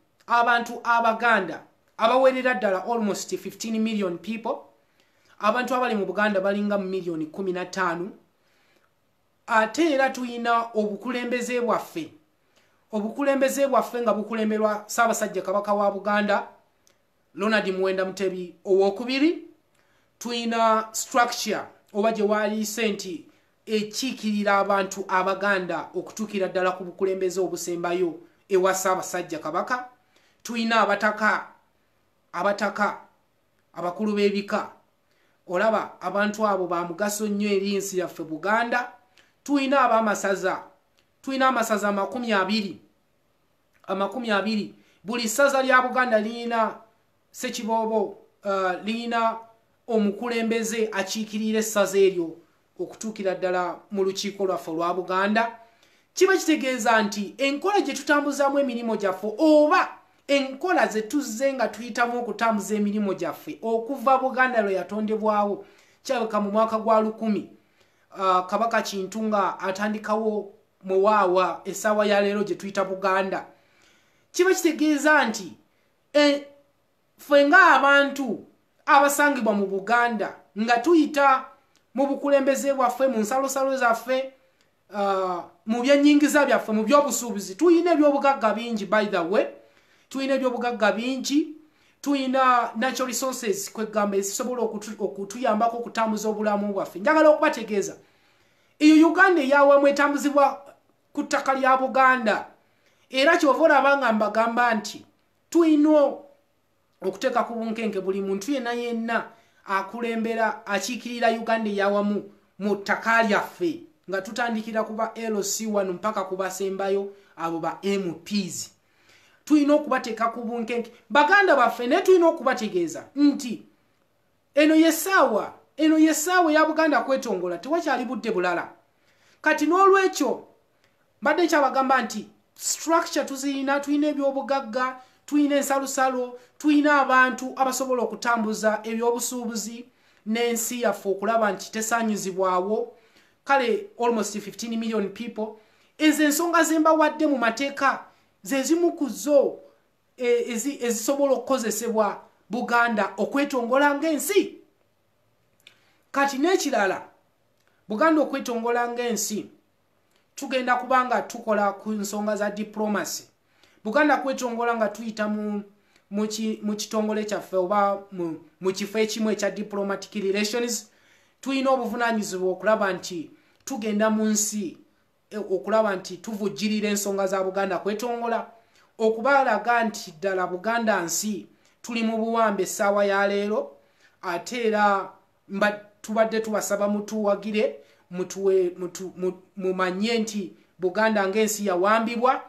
abaganda abawerera ddala almost 15 million people abantu abali mu Buganda balinga mu million 15 ate era tuyina obukulembeze bwaffe nga bukulemberwa Ssaabasajja Kabaka wa Buganda Ronald Muwenda Mutebi owokubiri tuyina structure oba gye waliise nti ekiikirira abantu abaganda okutuukira ddala ku bukulembeze obusembayo ewa Ssaabasajja Kabaka tuyina abataka abakulu b'ebika olaba abantu abo ba mugaso nnyo eri ensi yaffe Buganda tuyina amasaza 20 buli ssaza lya Buganda liyina Ssekiboobo liyina omukulembeze akiikirira essaza eryo okutuukira ddala mu lukiiko lwaffe olwa Buganda kiba kitegeeza nti enkola gye tutambuzaamu emirimu gyaffe oba enkola ze tuzze nga tuyitamu okutambuza emirimu gyaffe okuva Buganda lwe yatondebwawo kyabeka mu mwaka gwa 1000 Kabaka Kintu nga atandikawo muwaawa essaawa ya leero gye tuyita Buganda kiba kitegeeza nti ffe ng'abantu abasangibwa mu Buganda nga tuyita mu bukulembeze bwaffe mu nsalosalo zaffe mu byennyingiza byaffe mu byobusuubuzi tuyina ebyobugagga bingi by the way tuyina ebyobugagga bingi tuyina natural resources kwegamba ezisobola okutuyambako okutambuza obulamu bwaffe njagala okubategeeza eyo Uganda eyawamu etambuzibwa ku ttaka lya Buganda era kyova olaba nga mbagamba nti tuyina okuteeka ku bunkenke buli muntu yenna akulembera akiikirira Uganda eyawamu mu ttaka lyaffe nga tutandikira kuba LC1 mpaka kubasembayo abo ba MPs tuyina okubateeka ku bunkenke baganda baffe ne tuyina okubategeeza nti eno yessaawa eno yesaawe ya Buganda kwetongola tewakyali budde bulala kati n'olwekyo mbadde kyabagamba nti structure tulina ebyobugagga tulina ensalusalo tulina abantu abasobola okutambuza ebyobusuubuzi n'ensi yaffe okulaba nti tesaanyuzibwawo kale almost 15 million people ezo ensonga zembawadde mu mateeka zezimu ku zo ezisobola okukozesebwa Buganda okwetongola ng'ensi kati n'ekirala Buganda okwetongola ng'ensi tugenda kubanga tukola ku nsonga za diplomacy Buganda kwetongola nga tuyita mu kitongole kyaffe oba mu kifo ekimu ekya diplomatic relations tulina obuvunaanyizibwa okulaba nti tugenda mu nsi okulaba nti tuvujjirira ensonga za Buganda kwetongola okubalaga nti ddala Buganda nsi tuli mu buwambe essaawa ya leero ate era tubadde tubasaba mutuwagire mumanye nti Buganda ng'ensi yawambibwa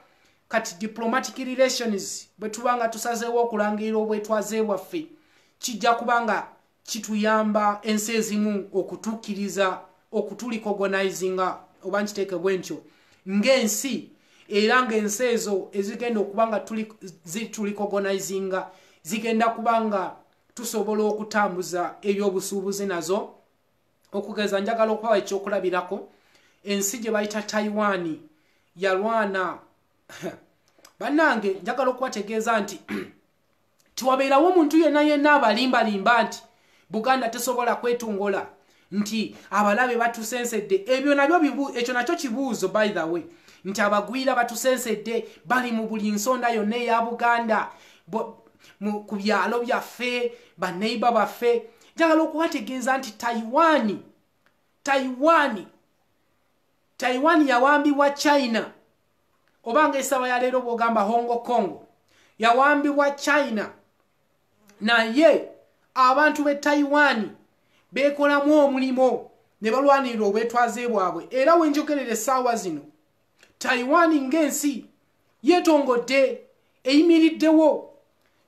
kati diplomatic relations bwe tubanga tusazeewo okulangirira obwetwaze bwaffe kijja kubanga kituyamba ensi ezimu okutuukiriza okutulikogonaizinga oba nkiteeke bwe ntyo ng'ensi era ng'ensi ezo ezigenda okubanga zitulikogonaizinga zigenda kubanga tusobola okutambuza ebyobusuubuzi nazo okugeza njagala okubawa ekyokulabirako ensi gye bayita Taiwan yalwana bannange njagala okubategeeza nti tiwabeerawo omuntu yenna abalimbalimba nti Buganda tesobola kwetongola nti abalabe batusensedde ebyo nabyo ekyo nakyo kibuuzo by the way nti abagwira batusensedde bali mu buli nsonda yonna eya Buganda ku byalo byaffe baneiba baffe njagala okubategeeza nti Taiwan yawambibwa China obanga esaba ya leero bwogamba Hong Kong yawambibwa China naye abantu be Taiwan bekolamu omulimo ne balwanirira obwetwaze bwabwe era wenjogerera essaawa zino Taiwan ng'ensi yeetongodde eyimiriddewo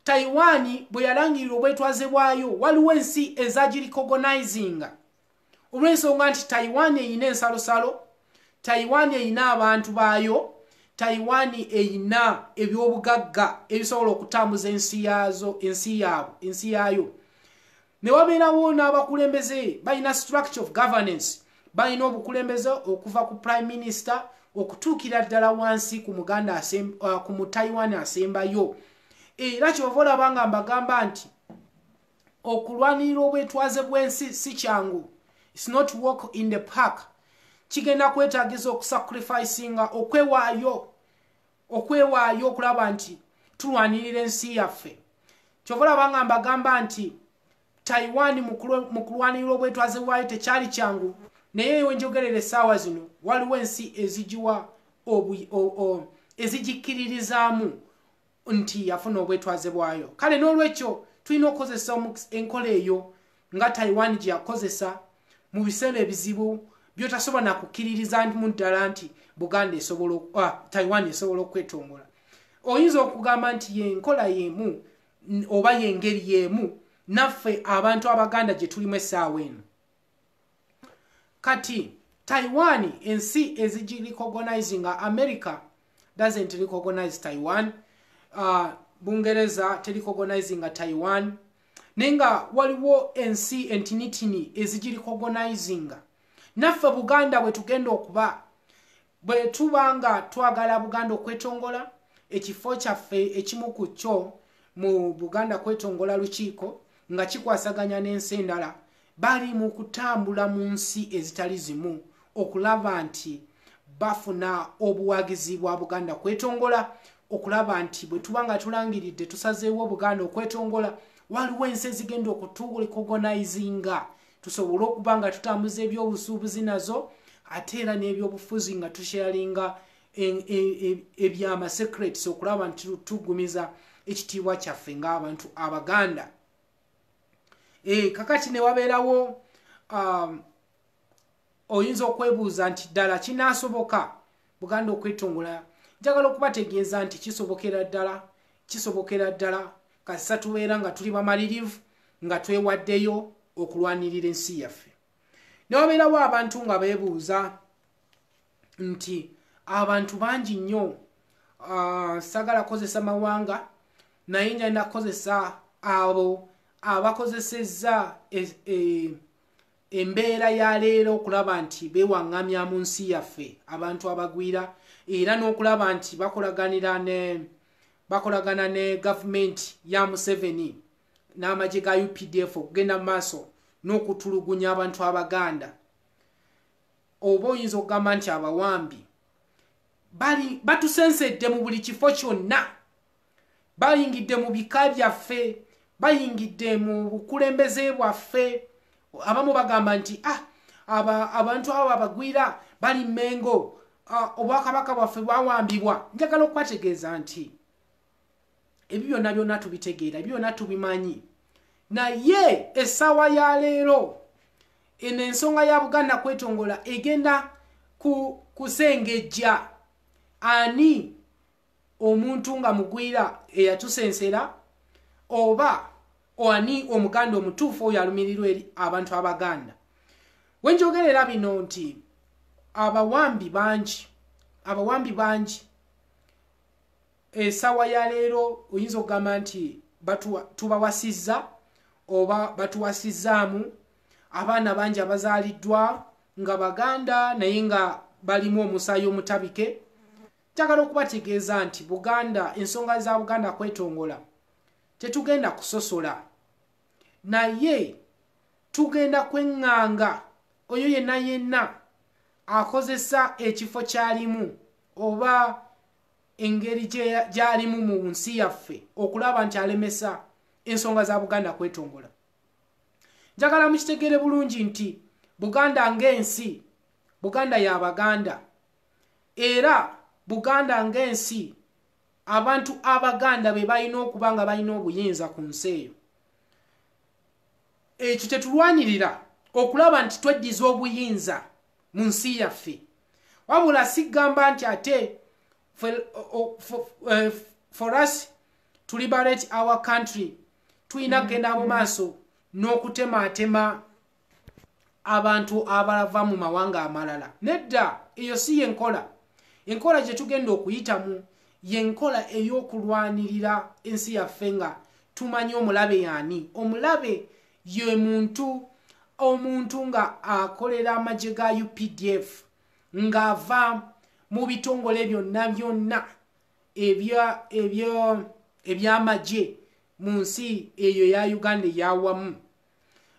Taiwan bwe yalangirira obwetwaze bwayo waliwo ensi ezagirikogonizinga olw'ensonga nti Taiwan eyina ensalosalo Taiwan eyina abantu baayo Taiwan eyina ebyobugagga ebisobola okutambuza ensi yayo ne wabeerawo n'abakulembeze balina structure of governance balina obukulembeze okuva ku prime minister okutuukira ddala wansi ku mu Taiwan asembayo era kyova olaba nga mbagamba nti okulwanirira obwetwaze bw'ensi si kyangu it's not walk in the park kigenda kwetaagiza okusacrificinga okwewaayo okulaba nti tulwanirira ensi yaffe kyova olaba nga mbagamba nti Taiwan mu kulwanirira obwetwaze bwayo tekyali kyangu naye wenjogerera essaawa zino waliwo ensi ezigiwa ezigikiririzaamu nti yafuna obwetwaze bwayo kale n'olwekyo tulina okukozesa enkola eyo nga Taiwan gye yakozesa mu biseera ebizibu byotasobola nakukiririza mu ddala nti Taiwan esobola okwetongola oyinza okugamba nti yenkola yemu oba yengeri yemu naffe abantu Abaganda gye tulimu essaawa eno kati Taiwan ensi ezigirikogonizinga America doesn't recognize Taiwan Bungereza terikogonizinga Taiwan nenga waliwo ensi entinitini ezigirikogonizinga naffe Buganda bwe tugenda okuba bwe tubanga twagala Buganda okwetongola ekifo kyaffe ekimu ku kyo mu Buganda kwetongola lukiiko nga kikwasaganya n'ensi endala bali mu kutambula mu nsi ezitali zimu okulaba nti bafuna obuwagizi bwa Buganda kwetongola okulaba nti bwe tubanga tulangiridde tusazeewo Buganda okwetongola waliwo ensi ezigenda okutulikogonaizinga tusobole okuba nga tutambuza ebyobusuubuzi nazo ate era n'ebyobufuzi nga tusharinga ebyama-secrets okulaba nti tugumiza ekitiibwa kyaffe ng'abantu Abaganda kakati ne wabeerawo oyinza okwebuuza nti ddala kinaasoboka Buganda okwetongola njagala okubategeeza nti kisobokera ddala kasisa tubeera nga tuli bamalirivu nga twewaddeyo okulwanirira ensi yaffe. N'obeerawo abantu nga beebuuza nti abantu bangi nnyo, sagala kozesa mawanga naye njagala kozesa abo abakozesezza embeera ya leero okulaba nti bewaŋŋamya mu nsi yaffe abantu abagwira, era n'okulaba nti bakolagana ne gavumenti ya Museveni n'amagye ga UPDF okugenda mu maaso n'okutulugunya abantu abaganda. Oba oyinza okugamba nti abawambi batusensedde mu buli kifo kyonna, bayingidde mu bika byaffe, bayingidde mu bukulembeze bwaffe. Abamu bagamba nti abantu abo abagwira bali Mengo, obwakabaka bwaffe bwawambibwa. Njagala okubategeeza nti ebyo byonna byonna tubitegeera, ebyo byonna tubimanyi, naye essaawa ya leero eno ensonga ya Buganda kwetongola egenda kusengejja ani omuntu nga mugwira eyatusensera, oba ani omuganda omutuufu oyo alumirirwa eri abantu abaganda. Wenjogerera bino nti abawambi bangi essaawa ya leero oyinza okugamba nti tubawasizza oba batuwasizzaamu abaana bangi abazaaliddwa nga baganda naye nga balimu omusaayi omutabike. Njagala okubategeeza nti Buganda, ensonga za Buganda kwetongola tetugenda kusosola, naye tugenda kweŋŋanga oyo yenna akozesa ekifo kyalimu oba engeri gyalimu mu nsi yaffe okulaba nti alemesa ensonga za Buganda kwetongola. Njagala mukitegere bulungi nti Buganda ng'ensi, Buganda y'Abaganda, era Buganda ng'ensi abantu abaganda be balina okuba nga balina obuyinza ku nsi eyo. Ekyo tetulwanirira okulaba nti tweddiza obuyinza mu nsi yaffe, wabula sigamba nti ate for us to liberate our country tulina kugenda mu maaso n'okutemaatema abantu abalava mu mawanga amalala. Nedda, eyo si yenkola. Enkola gye tugenda okuyitamu yenkola ey'okulwanirira ensi yaffe nga tumanyi omulabe yaani. Omulabe ye omuntu nga akolera amagye ga UPDF ng'ava mu bitongole byonna eby'amagye mu nsi eyo ya Uganda eyawamu,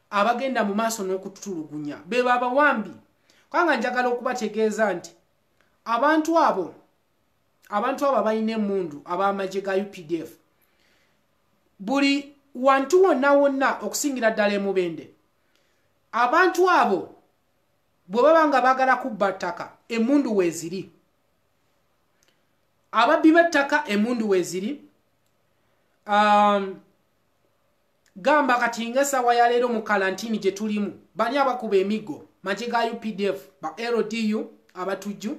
abagenda mu maaso n'okututulugunya be babawambi. Kubanga njagala okubategeeza nti abantu abo balina emmundu ab'amagye ga UPDF buli wantu wonna okusingira ddala Mubende. Abantu abo bwe baba nga baagala kubba ttaka, emmundu weeziri. Ababbi b'ettaka emmundu weeziri. Gamba kati ng'essaawa ya leero mu kalantini gye tulimu, bani abakuba emiggo? Magye ga UPDF, ba LDU abatujju.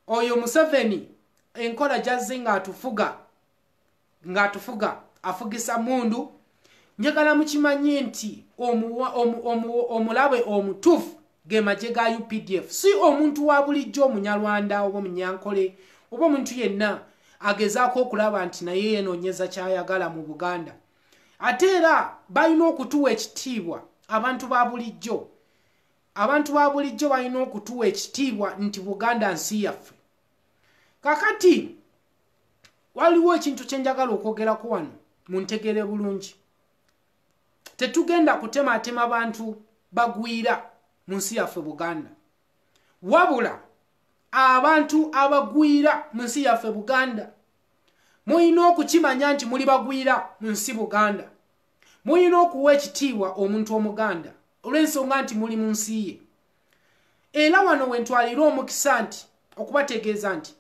Oyo Museveni enkola gy'azze ng'atufuga afugisa mundu. Njagala mukimanye nti omulabe omutuufu ge magye ga UPDF, si omuntu wa bulijjo Omunyarwanda oba Omunyankole oba omuntu yenna agezaako okulaba nti naye yenoonyeza kyayagala mu Buganda. Ate era balina okutuwa ekitiibwa abantu ba bulijjo. Abantu ba bulijjo balina okutuwa ekitiibwa nti Buganda nsi yaffe. Kakati waliwo ekintu kye njagala okwogerako wano muntegere bulungi. Tetugenda kutemaatema bantu bagwira mu nsi yaffe Buganda, wabula abantu abagwira mu nsi yaffe Buganda mulina okukimanya nti muli bagwira mu nsi Buganda. Mulina okuwa ekitiibwa omuntu omuganda olw'ensonga nti muli mu nsi ye. Era wano wentwalira omukisa nti okubategeeza nti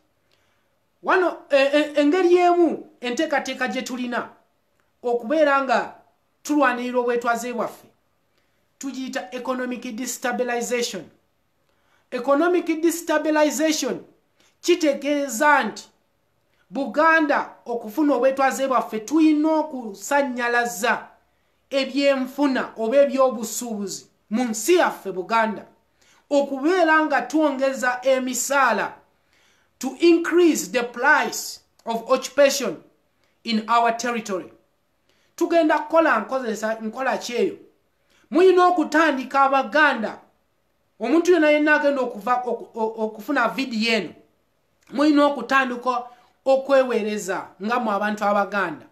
wano engeri emu enteekateeka gye tulina okubeera nga tulwanirira obwetwaze bwaffe tugiyita economic destabilization. Economic destabilization kitegeeza nti Buganda okufuna obwetwaze bwaffe tulina okusannyalaza ebyenfuna oba ebyobusuubuzi mu nsi yaffe Buganda okubeera nga twongeza emisaala to increase the price of occupation in our territory. Tugenda kukola nkola kyeyo. Muyina okutandika Abaganda. Omuntu yenna agenda okufuna video eno. Muyina okutandika okweweereza nga mu abantu Abaganda.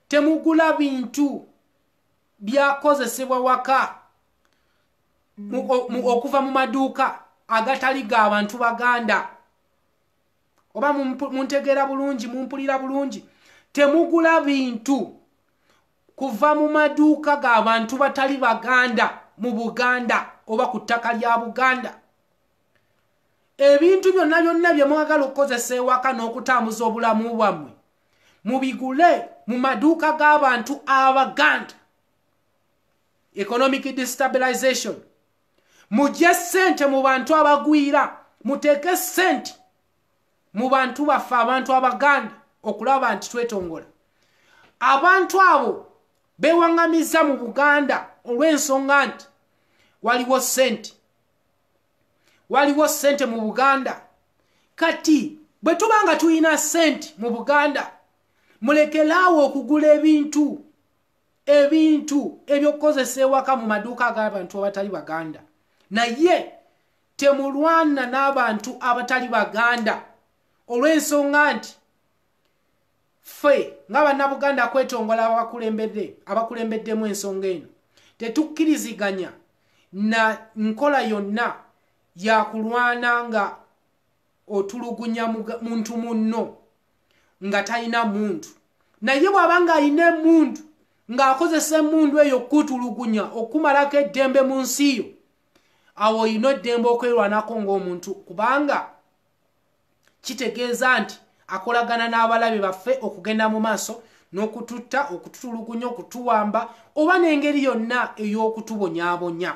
Temugula bintu byakozesebwa waka okuva mu maduuka agatali ga abantu Baganda. Oba muntegeera bulungi, mumpulira bulungi. Temugula bintu kuva mu maduuka ga abantu batali Baganda mu Buganda oba ku ttaka lya Buganda. Ebintu byonna bye mwagala okukozesa ewaka n'okutambuza obulamu bwammwe mubigule mu maduuka g'abantu Abaganda. Economic destabilization. Mujje ssente mu bantu abagwira, muteeke ssente mu bantu baffe abantu Abaganda okulaba nti twetongola. Abantu abo bewaŋŋamiza mu Buganda olw'ensonga nti waliwo ssente. Waliwo ssente mu Buganda. Kati bwe tubanga tuyina ssente mu Buganda, mulekeraawo okugula ebintu ebyokukozesa ewaka mu maduuka g'abantu abatali Baganda. Naye temulwana n'abantu abatali Baganda olw'ensonga nti ffe ng'Abannabuganda kwetongola abakulembeddemu ensonga eno tetukkiriziganya na nkola yonna yakulwana nga otulugunya muntu munno nga talina muntu. Naye bw'abanga ayina emundu ng'akozesa emundu eyo kutulugunya okumalako eddembe mu nsi yo, awo oyina eddembe okwerwanako ng'omuntu, kubanga kitegeeza nti akolagana n'abalabe baffe okugenda mu maaso n'okututta, okututulugunya, okutuwamba oba n'engeri yonna ey'okutubonyaabonya.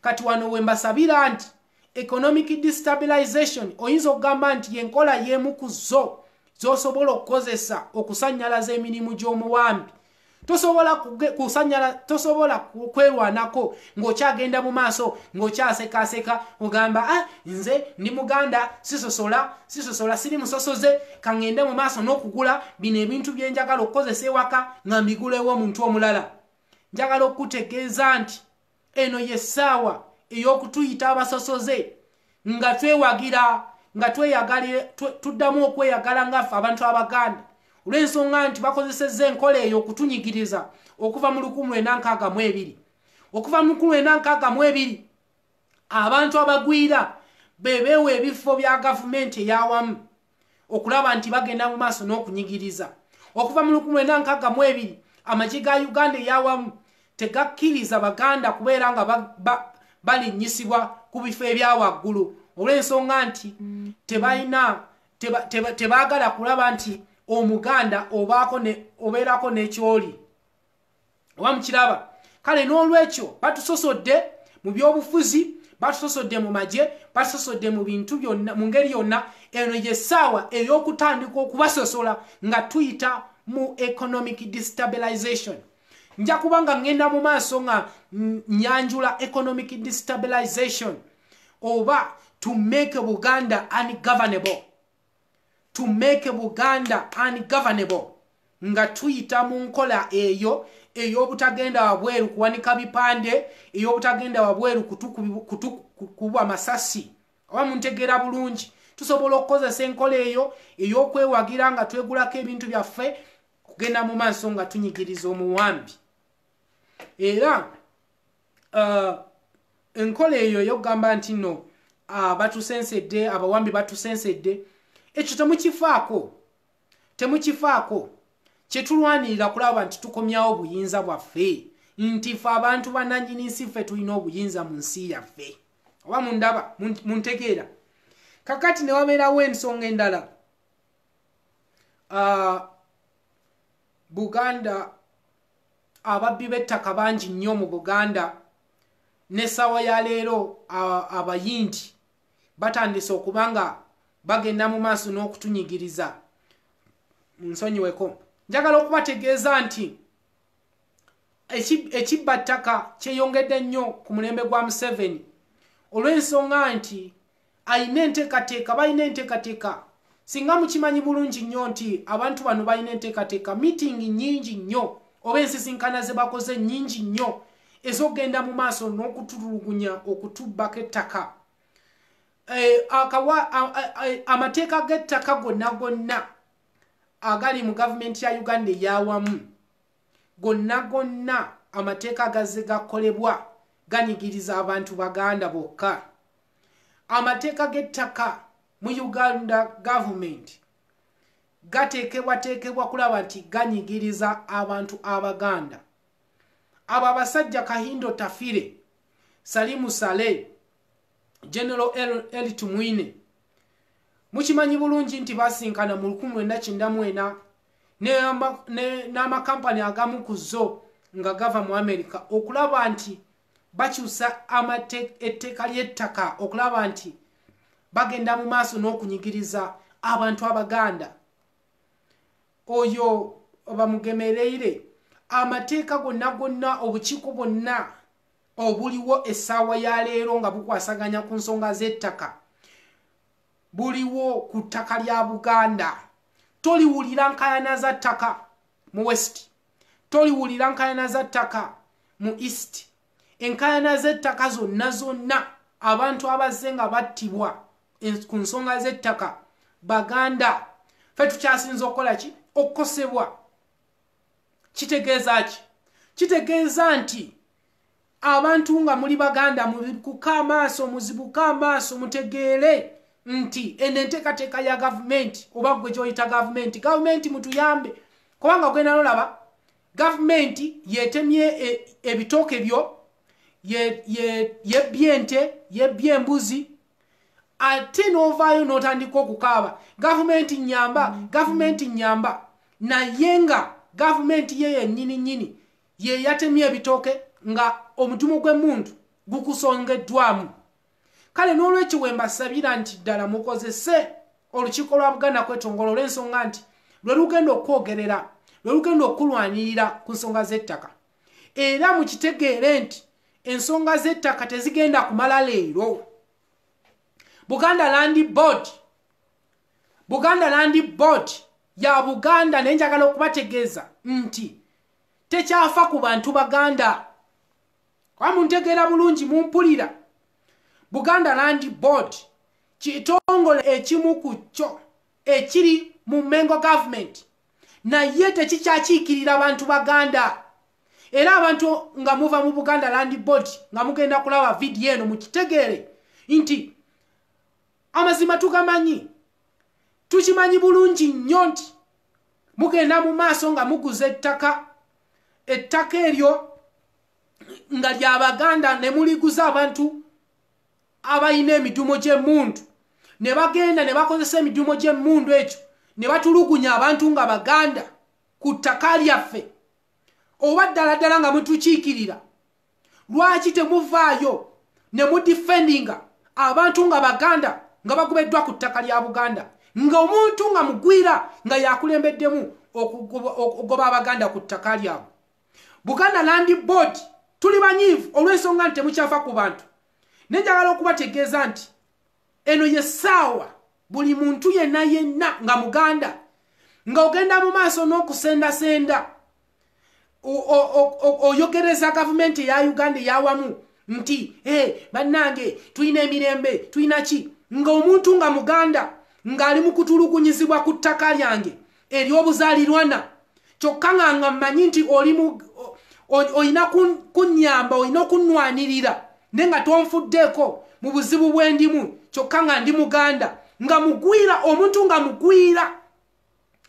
Kati wano we mbasabira nti economic destabilization oyinza okugamba nti yenkola y'emu ku zo z'osobola okukozesa okusannyalaza emirimu gy'omuwambi. Tosobola kwerwanako ng'okyagenda mu maaso ng'okyasekaaseka ogamba nze ndi Muganda sisosola siri musosoze kangende mu maaso n'okugula bino ebintu bye njagala okukozesa ewaka nga mbigulewo omuntu omulala. Njagala okutegeeza nti eno yessaawa ey'okutuyita abasosoze nga twewagira nga tuddamu okweyagala ngaffe abantu Abaganda olw'ensonga nti bakozesezza enkola eyo okutunyigiriza okuva mu 1962. Okuva mu 1962 abantu abagwira bebeewa ebifo bya gavumenti eyawamu okulaba nti bagenda mu maaso n'okunyigiriza. Okuva mu 1962 amagye ga Uganda eyawamu tegakkiriza Baganda kubeera nga balinnyisibwa ku bifo ebyawaggulu olw'ensonga nti tebaagala kulaba nti Omuganda obeerako n'ekyoli oba mukiraba. Kale n'olwekyo batusosodde mu byobufuzi, batusosodde mu magye, batusosodde mu bintu byonna, mu ngeri yonna. Eno yessaawa ey'okutandika okubasosola nga tuyita mu economic destabilization. Nja kubanga ngenda mu maaso nga nyanjula economic destabilization oba to make Buganda ungovernable. To make Buganda ungovernable. Nga tuyita mu nkola eyo ey'obutagenda wabweru kuwanika bipande, ey'obutagenda wabweru kukuba masasi. Oba muntegeera bulungi. Tusobola okukozesa enkola eyo ey'okwewagira nga twegulako ebintu byaffe kugenda mu maaso nga tunyigiriza omuwambi. Era enkola eyo ey'okugamba nti no batusensedde, abawambi batusensedde, ekyo temukifaako. Kyetulwanirira kulaba nti tukomyawo obuyinza bwaffe, nti ffe abantu bannannyini nsi ffe tulina obuyinza mu nsi yaffe. Oba mundaba, muntegeera. Kakati ne wabeerawo ensonga endala. Buganda, ababbi b'ettaka bangi nnyo mu Buganda. N'essaawa ya leero abayindi batandise okuba nga bagenda mu maaso n'okutunyigiriza. Nsonyiweko. Njagala okubategeeza nti ekibbattaka kyeyongedde nnyo ku mulembe gwa Museveni olw'ensonga nti ayina enteekateeka balina enteekateeka singa mukimanyi bulungi nnyo nti abantu bano balina enteekateeka miitingi nnyingi nnyo oba ensisinkana ze bakoze nnyingi nnyo ez'okugenda mu maaso n'okutulugunya okutubbako ettaka amateeka g'ettaka gonna agali mu gavumenti ya Uganda eyawamu gonna amateeka gazze gakolebwa ganyigiriza abantu baganda bokka amateeka g'ettaka mu Uganda government gateekebwa kulaba nti ganyigiriza abantu abaganda abo abasajja Kahindo Tafire Salimu Saleh General Eli Tumwine mukimanyi bulungi nti basinkana mu 1994 n'amakampani agamu ku zo nga gava mu America okulaba nti bakyusa etteeka ly'ettaka okulaba nti bagenda mu maaso n'okunyigiriza abantu abaganda oyo bamugemereire amateeka gonna obukiiko bwonna obuliwo essaawa ya leero nga bukwasaganya ku nsonga z'ettaka buliwo ku ttaka lya Buganda toliwulira nkayana za ttaka mu west toliwulira nkayana za ttaka mu east enkayana z'ettaka zonna abantu abazze nga battibwa ku nsonga z'ettaka baganda fe tukyasinza okukola ki okukosebwa kitegeeza ki kitegeeza nti abantu nga muli baganda muzibuka amaaso mutegeere nti enteekateeka ya gavumenti oba gwe gyoyita gavumenti mutuyambe kubanga gwena nolaba gavumenti yetemye ebitooke byo yebbye ente yebbye embuzi ate n'ovaayo n'otandika okukaaba gavumenti nyamba naye nga gavumenti ye yennyini ye yatemye ebitooke nga omudumu gw'emmundu gukusongeddwamu kale n'olwekyo we mbasabira nti ddala mukozese olukiiko lwa Buganda kwetongolo olw'ensonga nti lwe lugenda okwogerera lwe lugenda okulwanirira ku nsonga z'ettaka era mukitegeere nti ensonga z'ettaka tezigenda kumala leero Buganda Land Board ya Buganda nenjagala okubategeeza nti tekyafa ku bantu baganda wamuntegeera bulungi mumpulira Buganda Land Board kitongole ekimu ku kyo ekiri mu Mengo government naye tekikyakiikirira abantu baganda era abantu nga muva mu Buganda Land Board nga mugenda kulaba video eno mukitegeere nti amazima tukimanyi bulungi nnyo nti mugenda mu maaso nga muguza ettaka eryo nga ly'abaganda ne muliguza abantu abayina emidumo gy'emmundu ne bagenda ne bakozesa emidumo gy'emmundu ekyo ne batulugunya abantu nga baganda ku ttaka lyaffe oba ddala nga mutukiikirira lwaki temuvaayo ne mudifendinga abantu nga baganda nga bagobeddwa ku ttaka lya Buganda nga omuntu nga mugwira nga yakulembeddemu okugoba abaganda ku ttaka lyabwe Buganda Land Board tuli banyiivu olw'ensonga nti temukyafa ku bantu nenjagala okubategeeza nti eno yessaawa buli muntu yenna nga muganda nga ogenda mu maaso n'okusendasenda oyogereza gavumenti eya Uganda eyawamu nti bannange tulina emirembe tulina ki nga omuntu nga muganda ng'ali mu kutulugunyizibwa ku ttaka lyange ery'obuzaalirwana kyokka nga mmanyi nti olina kunnyamba olina okunnwanirira naye nga tonfuddeeko mu buzibu bwendimu kyokka nga ndi muganda nga mugwira omuntu nga mugwira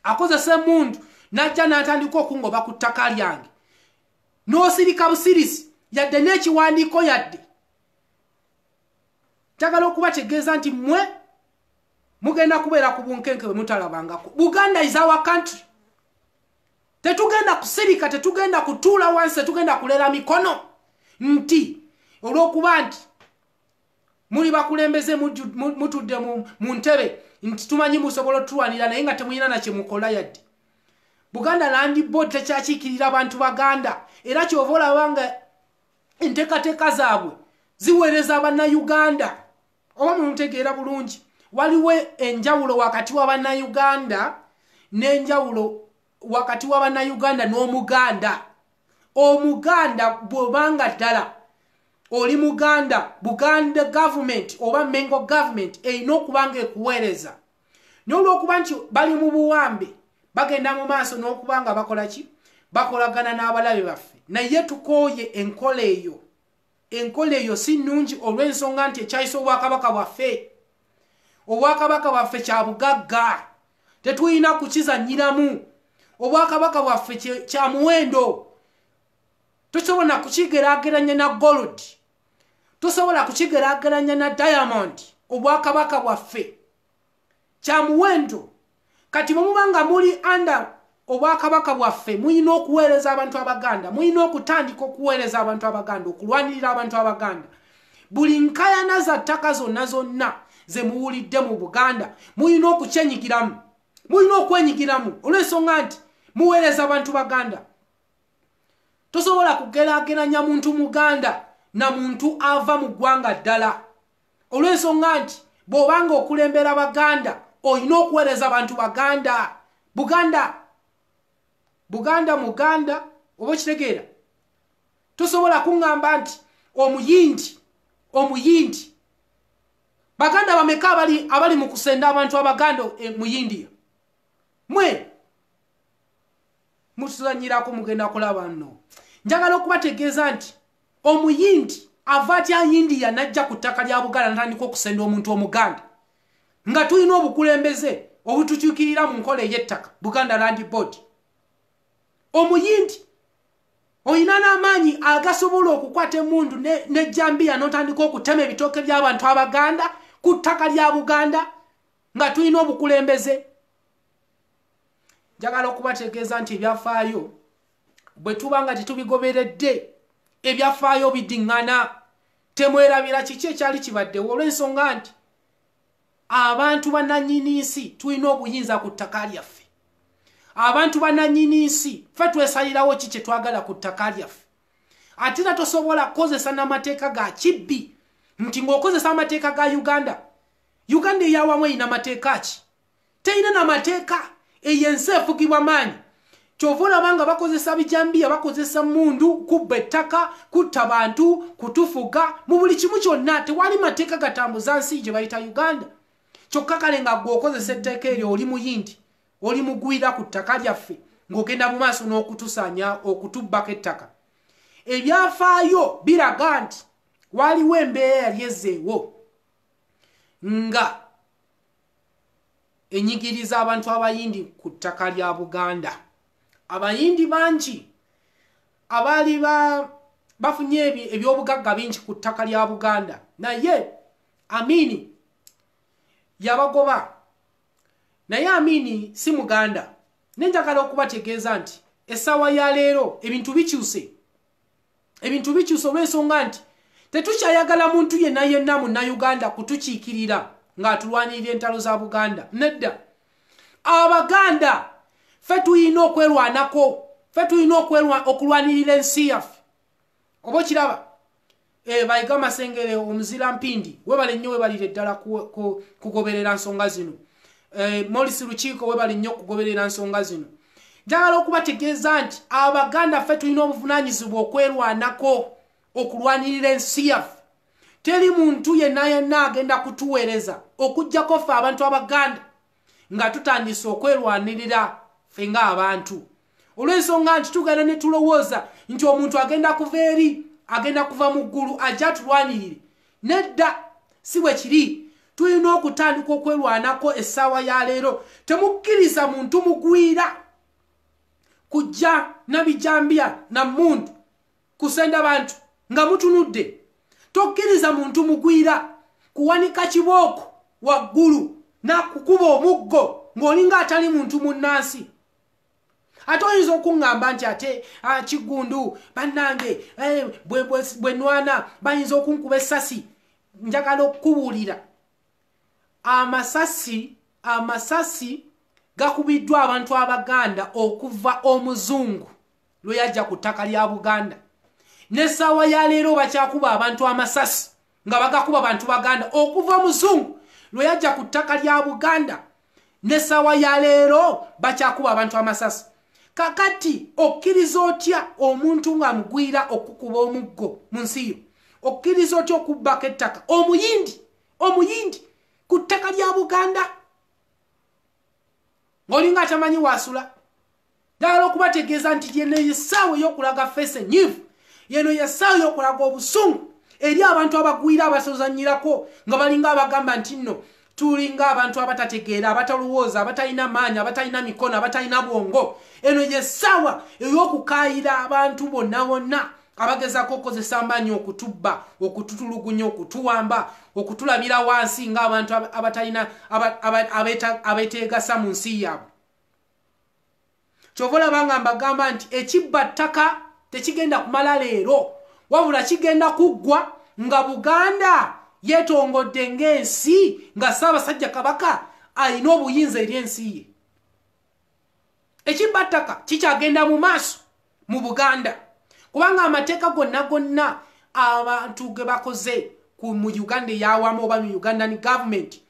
akozesa emmundu n'ajja n'atandika okungoba ku ttaka lyange n'osirika busirisi yadde n'ekiwandiiko yadde njagala okubategeeza nti mmwe mugenda kubeera ku bunkenke bwe mutalabangako Buganda is our country tetugenda kusirika tetugenda kutuula wansi tetugenda kulera mikono nti olw'okuba nti muli bakulembeze mutudde mu ntebe nti tumanyi musobola otulwanira naye nga temulina na kye mukola yadde Buganda Land Board tekyakikirira abantu baganda era kyova olabanga enteekateeka zaabwe ziweereza Bannayuganda. Oba mumutegeera bulungi waliwo enjawulo wakati wa Bannayuganda n'enjawulo wakati wa Bannayuganda n'Omuganda. Omuganda bw'obanga ddala oli Muganda, Buganda government oba Mengo government erina okubanga ekuweereza. N'olwokuba nti bali mu buwambe bagenda mu maaso n'okubanga bakola ki? Bakolagana n'abalabe baffe. Naye tukooye enkola eyo. Enkola eyo si nnungi olw'ensonga nti ekyayisa obwakabaka bwaffe. Obwakabaka bwaffe kya bugagga. Tetulina kukizannyiramu. Obwakabaka bwaffe kya muwendo. Tosobola kukigeraageranya na gold. Tosobola kukigeraageranya na diamond. Obwakabaka bwaffe kya muwendo. Kati mubanga muli anda obwakabaka bwaffe muyina okuweereza abantu abaganda, muyina okutandika okuweereza abantu abaganda, okulwanirira abantu abaganda. Buli nkayana za ttaka zonna zonna ze muwulidde mu Buganda muyina okukyenyigiramu, muyina okwenyigiramu olw'ensonga nti muweereza abantu baganda. Tosobola kugeraageranya muntu Muganda na muntu ava mu ggwanga ddala olw'ensonga nti bw'obanga okulembera baganda oyina okuweereza abantu baganda. Buganda Muganda oba kitegeera. Tosobola kuŋŋamba nti omuyindi baganda bameka abali mu kusenda abantu abaganda mu India. Mwe mutuzanyirako mugenda kulaba nno. Njagala okubategeeza nti omuyindi ava atya India najja ku ttaka lya Buganda natandika okusenda omuntu Omuganda. Nga tulina obukulembeze obutukyukirira mu nkola ey'ettaka Buganda Land Board. Omuyindi oyina n'amaanyi agasobola okukwata emmundu n'ejjambiya n'otandika okutema ebitooke by'abantu abaganda ku ttaka lya Buganda nga tulina obukulembeze. Njagala okubategeeza nti ebyafaayo bwe tuba nga tetubigoberedde, ebyafaayo bidiŋŋana, temwerabira kiki ekyali kibaddewo olw'ensonga nti abantu bannannyini nsi tulina obuyinza ku ttaka lyaffe. Abantu bannannyini nsi ffe twesalirawo ki kye twagala ku ttaka lyaffe. Ate era tosobola kukozesa n'amateeka ga kibbi nti ng'okozesa amateeka ga Uganda. Uganda eyawamu erina mateeka ki? Terina n'amateeka. Eyo ensi efugibwa maanyi. Kyova olaba bakozesa bijambiya, bakozesa mundu, kubba ettaka, kutta bantu, kutufuga, mu buli kimu kyonna tewali mateeka gatambuza nsi gye bayita Uganda. Kyokka kale nga gw'okozesa etteeka eryo oli muyindi, oli mugwira ku ttaka lyaffe ng'ogenda mu maaso n'okutusaanya okutubbako ettaka. Ebyafaayo biraga nti waliwo embeera yali ezzeewo nga enyigiriza abantu abayindi ku ttaka lya Buganda. Abayindi bangi abaali bafunye ebyobugagga bingi ku ttaka lya Buganda, naye Amini yabagoba. Naye Amini si Muganda. Nenjagala okubategeeza nti essaawa ya leero ebintu bikyuse. Ebintu bikyuse olw'ensonga nti tetukyayagala muntu yenna Munnayuganda kutukiikirira ng'atulwanirira entalo za Buganda. Nedda. Abaganda ffe tulina okwerwanako, ffe tulina okulwanirira ensi yaffe. Oba okiraba? Bayiga Masengere omuzira mpindi webale nnyo webalire ddala kugoberera nsonga zino. Morris Lukiiko webale nnyo okugoberera nsonga zino. Njagala okubategeeza nti Abaganda ffe tulina obuvunaanyizibwa okwerwanako, okulwanirira ensi yaffe. Teri muntu yenna agenda kutuweereza okuggyako ffe abantu Abaganda nga tutandise okwerwanirira ffe ng'abantu. Olw'ensonga nti tugenda ne tulowooza nti omuntu agenda kuva eri, agenda kuva mu ggulu ajja atulwanirire. Nedda, si bwe kiri. Tulina okutandika okwerwanako essaawa ya leero. Temukkiriza muntu mugwira kujja nabijambiya na muntu kusenda bantu nga mutunudde. Tokkiriza muntu mugwira kuwanika kibooko waggulu nakukuba omuggo ng'olinga atali muntu munnansi. Ate oyinza okuŋŋamba nti ate Kigundu bannange bwe nwana bayinza okunkuba essasi. Njagala okukubuulira amasasi gakubiddwa abantu abaganda okuva omuzungu lwe yajja ku ttaka lya Buganda. N'essaawa ya leero bakyakuba abantu amasasi nga bagakuba abantu baganda okuva omuzungu lwe yajja ku ttaka lya Buganda. N'essaawa ya leero bakyakuba abantu amasasi. Kakati okkiriza otya omuntu ng'amugwira okukuba omuggo mu nsi yo? Okkiriza otya okubbako ettaka omuyindi ku ttaka lya Buganda ng'olinga atamanyi waasula? Ddala okubategeeza nti yeno yessaawa ey'okulaga feesi enyiivu, yeno yessaawa ey'okulaga obusungu eri abantu abagwira abasozanyirako nga balinga abagamba nti nno tulinga abantu abatategeera, abatalowooza, abatalina maanyi, abatalina mikono, abatalina bwongo. Eno yessaawa ey'okukaayira abantu bonna abagezaako okukozesa amaanyi okutubba, okututulugunya, okutuwamba, okutulabira wansi ng'abantu abatalina abeeteegasa mu nsi yaabwe. Kyova olaba nga mbagamba nti ekibba ttaka tekigenda kumala leero, wabula kigenda kuggwa nga Buganda yeetongodde ng'ensi, nga Ssaabasajja Kabaka alina obuyinza eri ensi ye. Ekibba ttaka kikyagenda mu maaso mu Buganda, kubanga amateeka gonna abantu ge bakoze mu Uganda eyawamu oba mu Ugandan government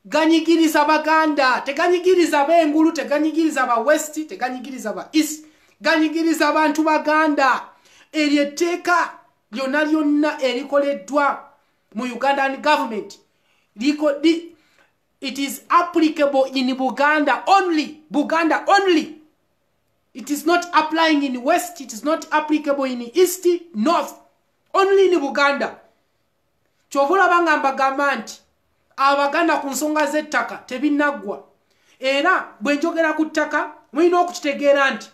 ganyigiriza Baganda, teganyigiriza b'engulu, teganyigiriza ba West, teganyigiriza ba East, ganyigiriza abantu Baganda. Eryo etteeka lyonna erikoleddwa mu Ugandan government it is applicable in Buganda only. Buganda only. It is not applying in West, it is not applicable in East, North, only in Buganda. Kyova olaba nga mbagamba nti Abaganda ku nsonga z'ettaka tebinaggwa. Era bwe njogera ku ttaka mulina okukitegeera nti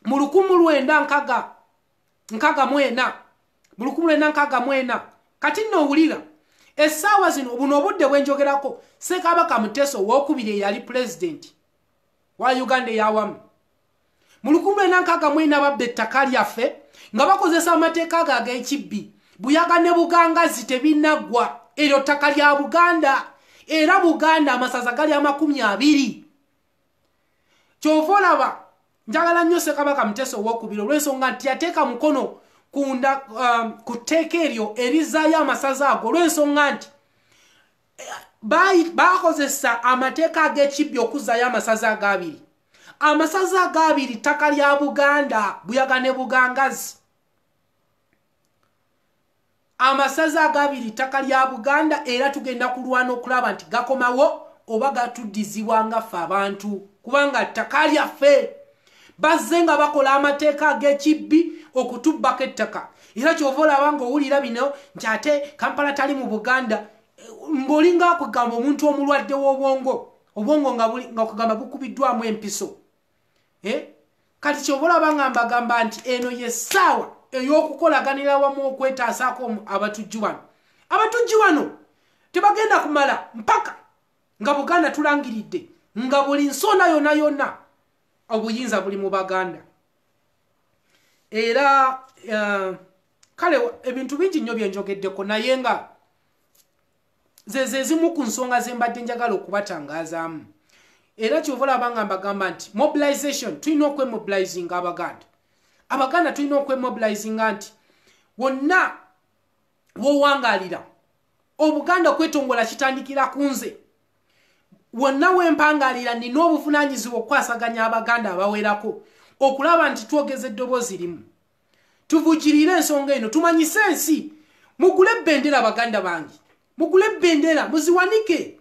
mu 1964 kati nno owulira essaawa zino buno obudde bwe njogerako Ssekabaka Muteesa owookubiri yali president wa Uganda eyawamu. Mu 1964 babba ettaka lyaffe nga bakozesa amateeka ago ag'ekibbi. Buyaga ne Bugangazi tebinaggwa. Eryo ttaka lya Buganda. Era Buganda amasaza gali 20. Kyova olaba njagala nnyo Ssekabaka Muteesa owookubiri olw'ensonga nti yateeka mukono ku tteeka eryo erizaayo amasaza ago, olw'ensonga nti bakozesa amateeka ag'ekibbi okuzaayo amasaza ag'abiri. Amasaza ag'abiri ttaka lya Buganda, Buyaga ne Bugangazi. Amasaza ag'abiri ttaka lya Buganda, era tugenda kulwana okulaba nti gakomawo oba gatuddizibwa nga ffe abantu, kubanga ttaka lyaffe. Bazze nga bakola amateeka ag'ekibbi okutubbako ettaka. Era kyova olaba ng'owulira bino nti ate Kampala tali mu Buganda, ng'olinga kugamba omuntu omulwadde w'obwongo, obwongo nga kugamba bukubiddwamu empiso. Kati kyova olaba nga mbagamba nti eno yessaawa ey'okukolaganira wamu okwetaasaako abatujju bano. Abatujju bano tebagenda kumala mpaka nga Buganda tulangiridde nga buli nsonda yonna obuyinza buli mu Baganda. Era kale ebintu bingi nnyo bye njogeddeko, naye nga ze zimu ku nsonga ze mbadde njagala okubatangazaamu. Era kyova olaba nga mbagamba nti mobilization, tulina okwemobilizinga Abaganda. Abaganda tulina okwemobilizinga nti wonna w'owangaalira Obuganda okwetongola kitandikira ku nze. Wonna w'empangaalira nina obuvunaanyizibwa okwasaganya Abaganda abawerako okulaba nti twogeza eddoboozi limu. Tuvujjirire ensonga eno, tumanyise ensi. Mugule bendera Baganda bangi, mugule bendera muziwanike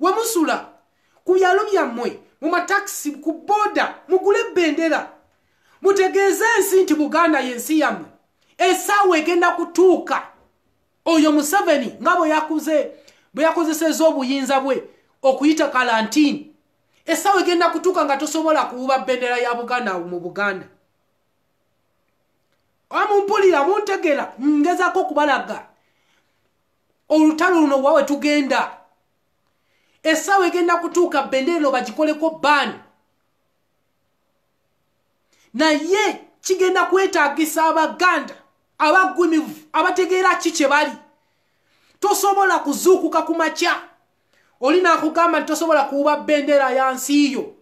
we musula ku byalo byammwe, mu matakisi, ku boda, mugule bendera. Mutegeeze ensi nti Buganda y'ensi yammwe. Essaawa egenda kutuuka oyo Museveni nga bwe yakozeseza obuyinza bwe okuyita kalantini. Essaawa egenda kutuuka nga tosobola kuwuba bendera ya Buganda mu Buganda. Amumpulira muntegera ngezako okubalaga olutalo luno wawe tugenda. Essaawa egenda kutuuka bendera eno bagikoleko bani. Naye kigenda kwetaagisa Abaganda abaggumivu abategeera ki kye bali. Tosobola kuzuukuka ku makya olina akugamba tosobola kuuba bendera ya nsi yo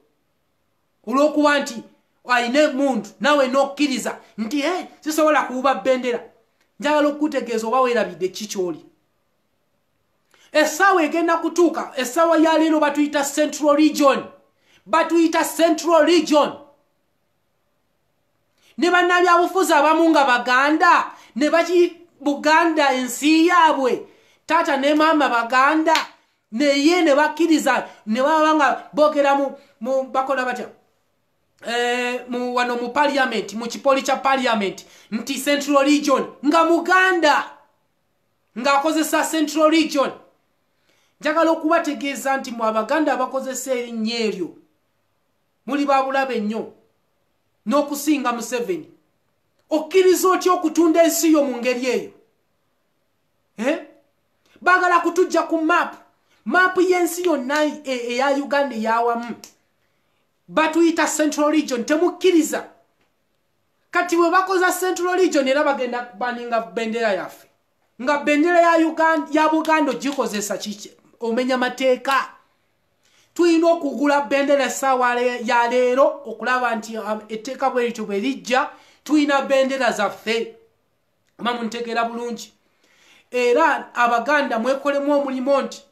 olw'okuba nti ayine muntu nawe nokkiriza nti sisobola kuuba bendera. Njagala okutegeeza oba weerabidde kikyoli. Essaawa egenda kutuuka, essaawa ya leero batuyita Central Region. Batuyita Central Region. Ne bannabyabufuzi abamu nga Baganda, ne baki Buganda ensi yaabwe, taata ne maama Baganda, naye ne bakkiriza ne baba nga boogera mu bakola batya wano mu parliament, mu kipoli kya parliament nti Central Region nga Muganda ng'akozesa Central Region. Njagala okubategeeza nti mu Abaganda abakozesa erinnya eryo muli babulabe ennyo n'okusinga Museveni. Okkiriza otya okutunda ensi yo mu ngeri eyo? Baagala kutujja ku maapu y'ensi yonna eya Uganda eyawamu. Batuyita Central Region, temukkiriza. Kati bwe bakoza Central Region era bagenda kubaninga bendera yaffe. Nga bendera ya Buganda gikozesa kiki? Omenya mateeka. Tulina okugula bendera essaawa ya leero okulaba nti etteeka bwe lityo bwe lijja tulina bendera zaffe. Muntegeera bulungi. Era Abaganda mwekolemu omulimu nti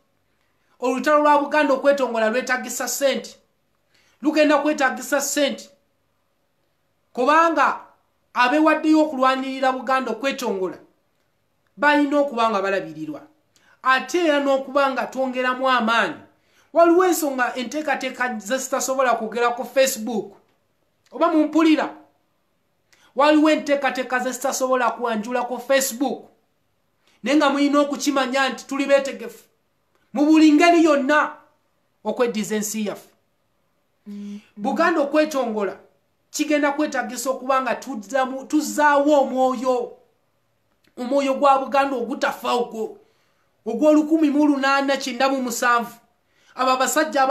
olutalo lwa Buganda okwetongola lwetagisa ssente. Lugenda kwetagisa ssente. Kubanga abeewaddeyo okulwanirira Buganda okwetongola balina okuba nga balabirirwa. Ate era n'okuba nga twongeramu amaanyi. Waliwo ensonga enteekateeka ze zitasobola kugera ku Facebook. Oba mumpulira. Waliwo enteekateeka ze zitasobola kwanjula ku Facebook. Naye nga mulina okukimanya nti tuli beetegefu mu buli ngeri yonna okweddiza ensi yaffe. Buganda okwetongola kigenda kwetagisa okuba nga tuzzaawo omwoyo gwa Buganda ogutafa ogw'olukumu897. Abo abasajja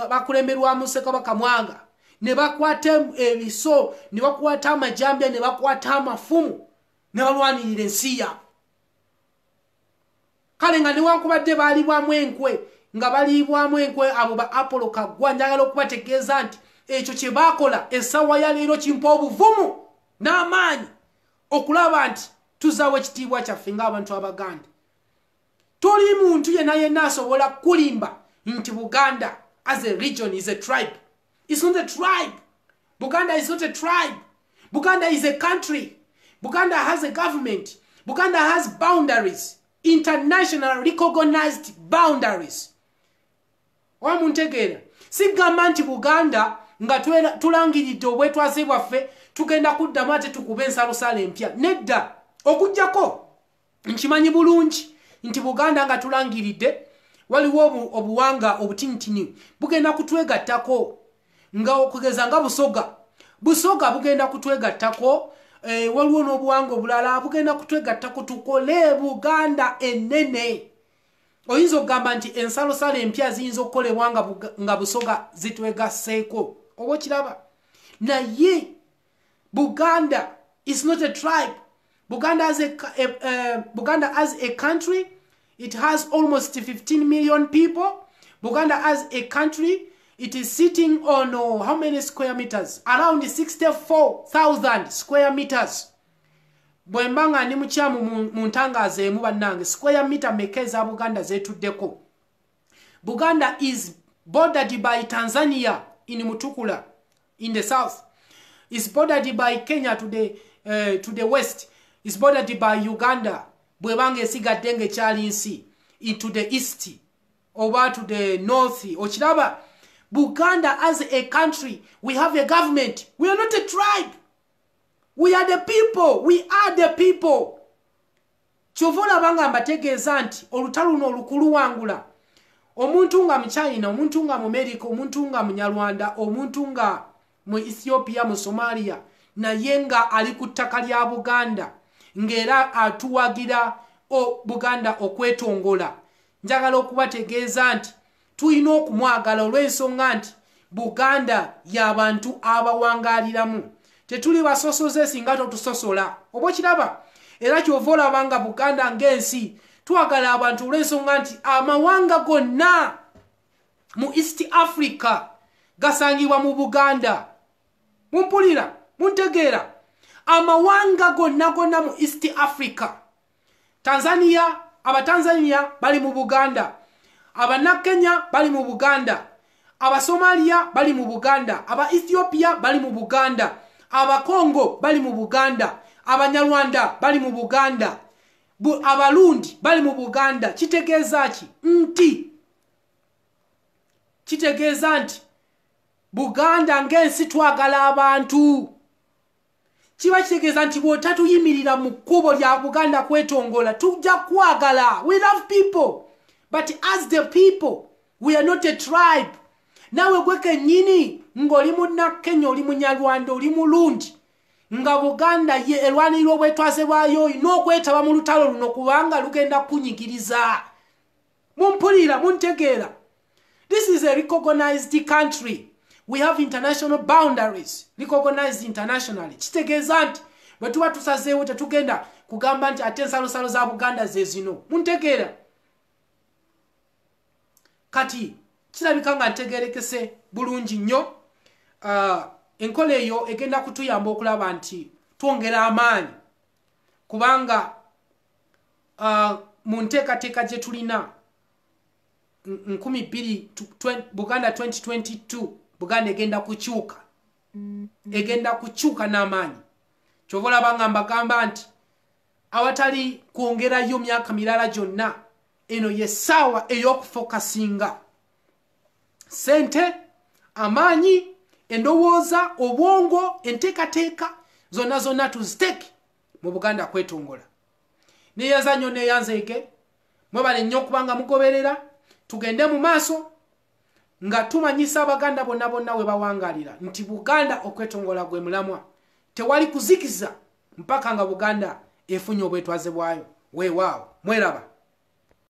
bakulemberwamu Ssekabaka Mwanga ne bakwata ebiso ne bakwata amajambya ne bakwata amafumu ne balwanirira ensi yaabwe. Kale nga newankubadde baalibwamu enkwe nga baliibwamu enkwe abo ba Apollo Kaggwa, njagala okubategeeza nti ekyo kye baakola essaawa ya leero kimpa obuvumu n'amaanyi okulaba nti tuzaawo ekitiibwa kyaffe ng'abantu Abaganda. Toli muntu yenna asobola kulimba nti Buganda as a region is a tribe. It's not a tribe. Buganda is not a tribe. Buganda is a country. Buganda has a government. Buganda has boundaries. International recognized boundaries. Wamuntegeera. Sigamba nti Buganda nga tulangiridde obwetwaze bwaffe tugenda kuddamu ate tukube ensalosala empya. Nedda. Okujjako nkimanyi bulungi nti Buganda nga tulangiridde waliwo obuwanga obutinitini bugenda kutwegattako nga okugeza nga Busoga bugenda kutwegattako. Waliwo n'obuwanga obulala bugenda kutwegattako tukole Buganda ennene. Oyinza okugamba nti ensalosala empya ziyinza okukolebwa nga Busoga zitwegasseeko. Oba okiraba? Naye Buganda is not a tribe. Buganda as a country, it has almost 15 million people. Buganda as a country, it is sitting on how many square meters? Around 64,000 square meters. Bwembanga ni mukyamu mu ntangazo emu bannange square meter meka eza Buganda zetuddeko. Buganda is bordered by Tanzania in Mutukula in the south. Is bordered by Kenya to the west. Is bordered by Uganda. Bwebanga esigadde ng'ekyali nsi into the east over to the north. Okiraba? Buganda as a country, we have a government. We are not a tribe. We are the people. We are the people. Chovola banga mbategeeza nti olutalo luno olukulu wangula. Omuntu nga mu China, omuntu nga mu America, omuntu nga mu Nyarwanda, omuntu nga mu Ethiopia, mu Somalia, naye nga ali ku ttaka lya Buganda, ng'era atuwagira Buganda okwetongola. Njagala okubategeeza nti tulina okumwagala olw'ensonga nti Buganda y'abantu abawangaaliramu. Tetuli basosoze singa totusosola. Oba kiraba? Era ky'ova olaba nga Buganda ng'ensi twagala abantu olw'ensonga nti amawanga gonna mu East Africa gasangibwa mu Buganda. Mumpulira, muntegeera. Amawanga gonna mu East Africa. Tanzania, Abatanzania bali mu Buganda. Abanakenya bali mu Buganda. Abasomalia bali mu Buganda. Aba Ethiopia bali mu Buganda. Aba Congo bali mu Buganda. Abanyarwanda bali mu Buganda. Abalundi bali mu Buganda. Kitegeeza ki? Kitegeeza nti Buganda ng'ensi twagala abantu. Kiba kitegeeza nti bw'otatuyimirira mu kkubo lya Buganda kwetongola tujja kwagala. We love people. But as the people, we are not a tribe. Nawe gwe kennyini ng'oli Munnakenya, oli Munyarwanda, oli Mulundi, nga Buganda ye erwanirira obwetwaze bwayo olina okwetaba mu lutalo luno kubanga lugenda kunyigiriza. Mumpulira, muntegeera. This is a recognized country. We have international boundaries, recognized internationally. Kitegeeza nti bwe tuba tusazeewo tetugenda kugamba nti ate ensalosalo za Buganda ze zino. Muntegeera. Kati kirabika nga ntegeerekese bulungi nnyo. Enkola eyo egenda kutuyamba okulaba nti twongera amaanyi kubanga mu nteekateeka gye tulina Buganda 2022 Buganda egenda kukyuka. Egenda kukyuka n'amaanyi. Kyova olaba nga mbagamba nti awatali kwongerayo myaka mirala gyonna eno yessaawa ey'okufokasinga sente, amaanyi, endowooza, obwongo, enteekateeka zonna tuziteeke mu Buganda kwetongola. Neeyaza nnyo neeyanzeeke, mwebale nnyo okubanga mugoberera, tugende mu maaso nga tumanyisa Abaganda bonna we bawangaalira nti Buganda okwetongola gwe mulamwa. Tewali kuzikiza mpaka nga Buganda efunye obwetwaze bwayo. Weewaawo, mweraba.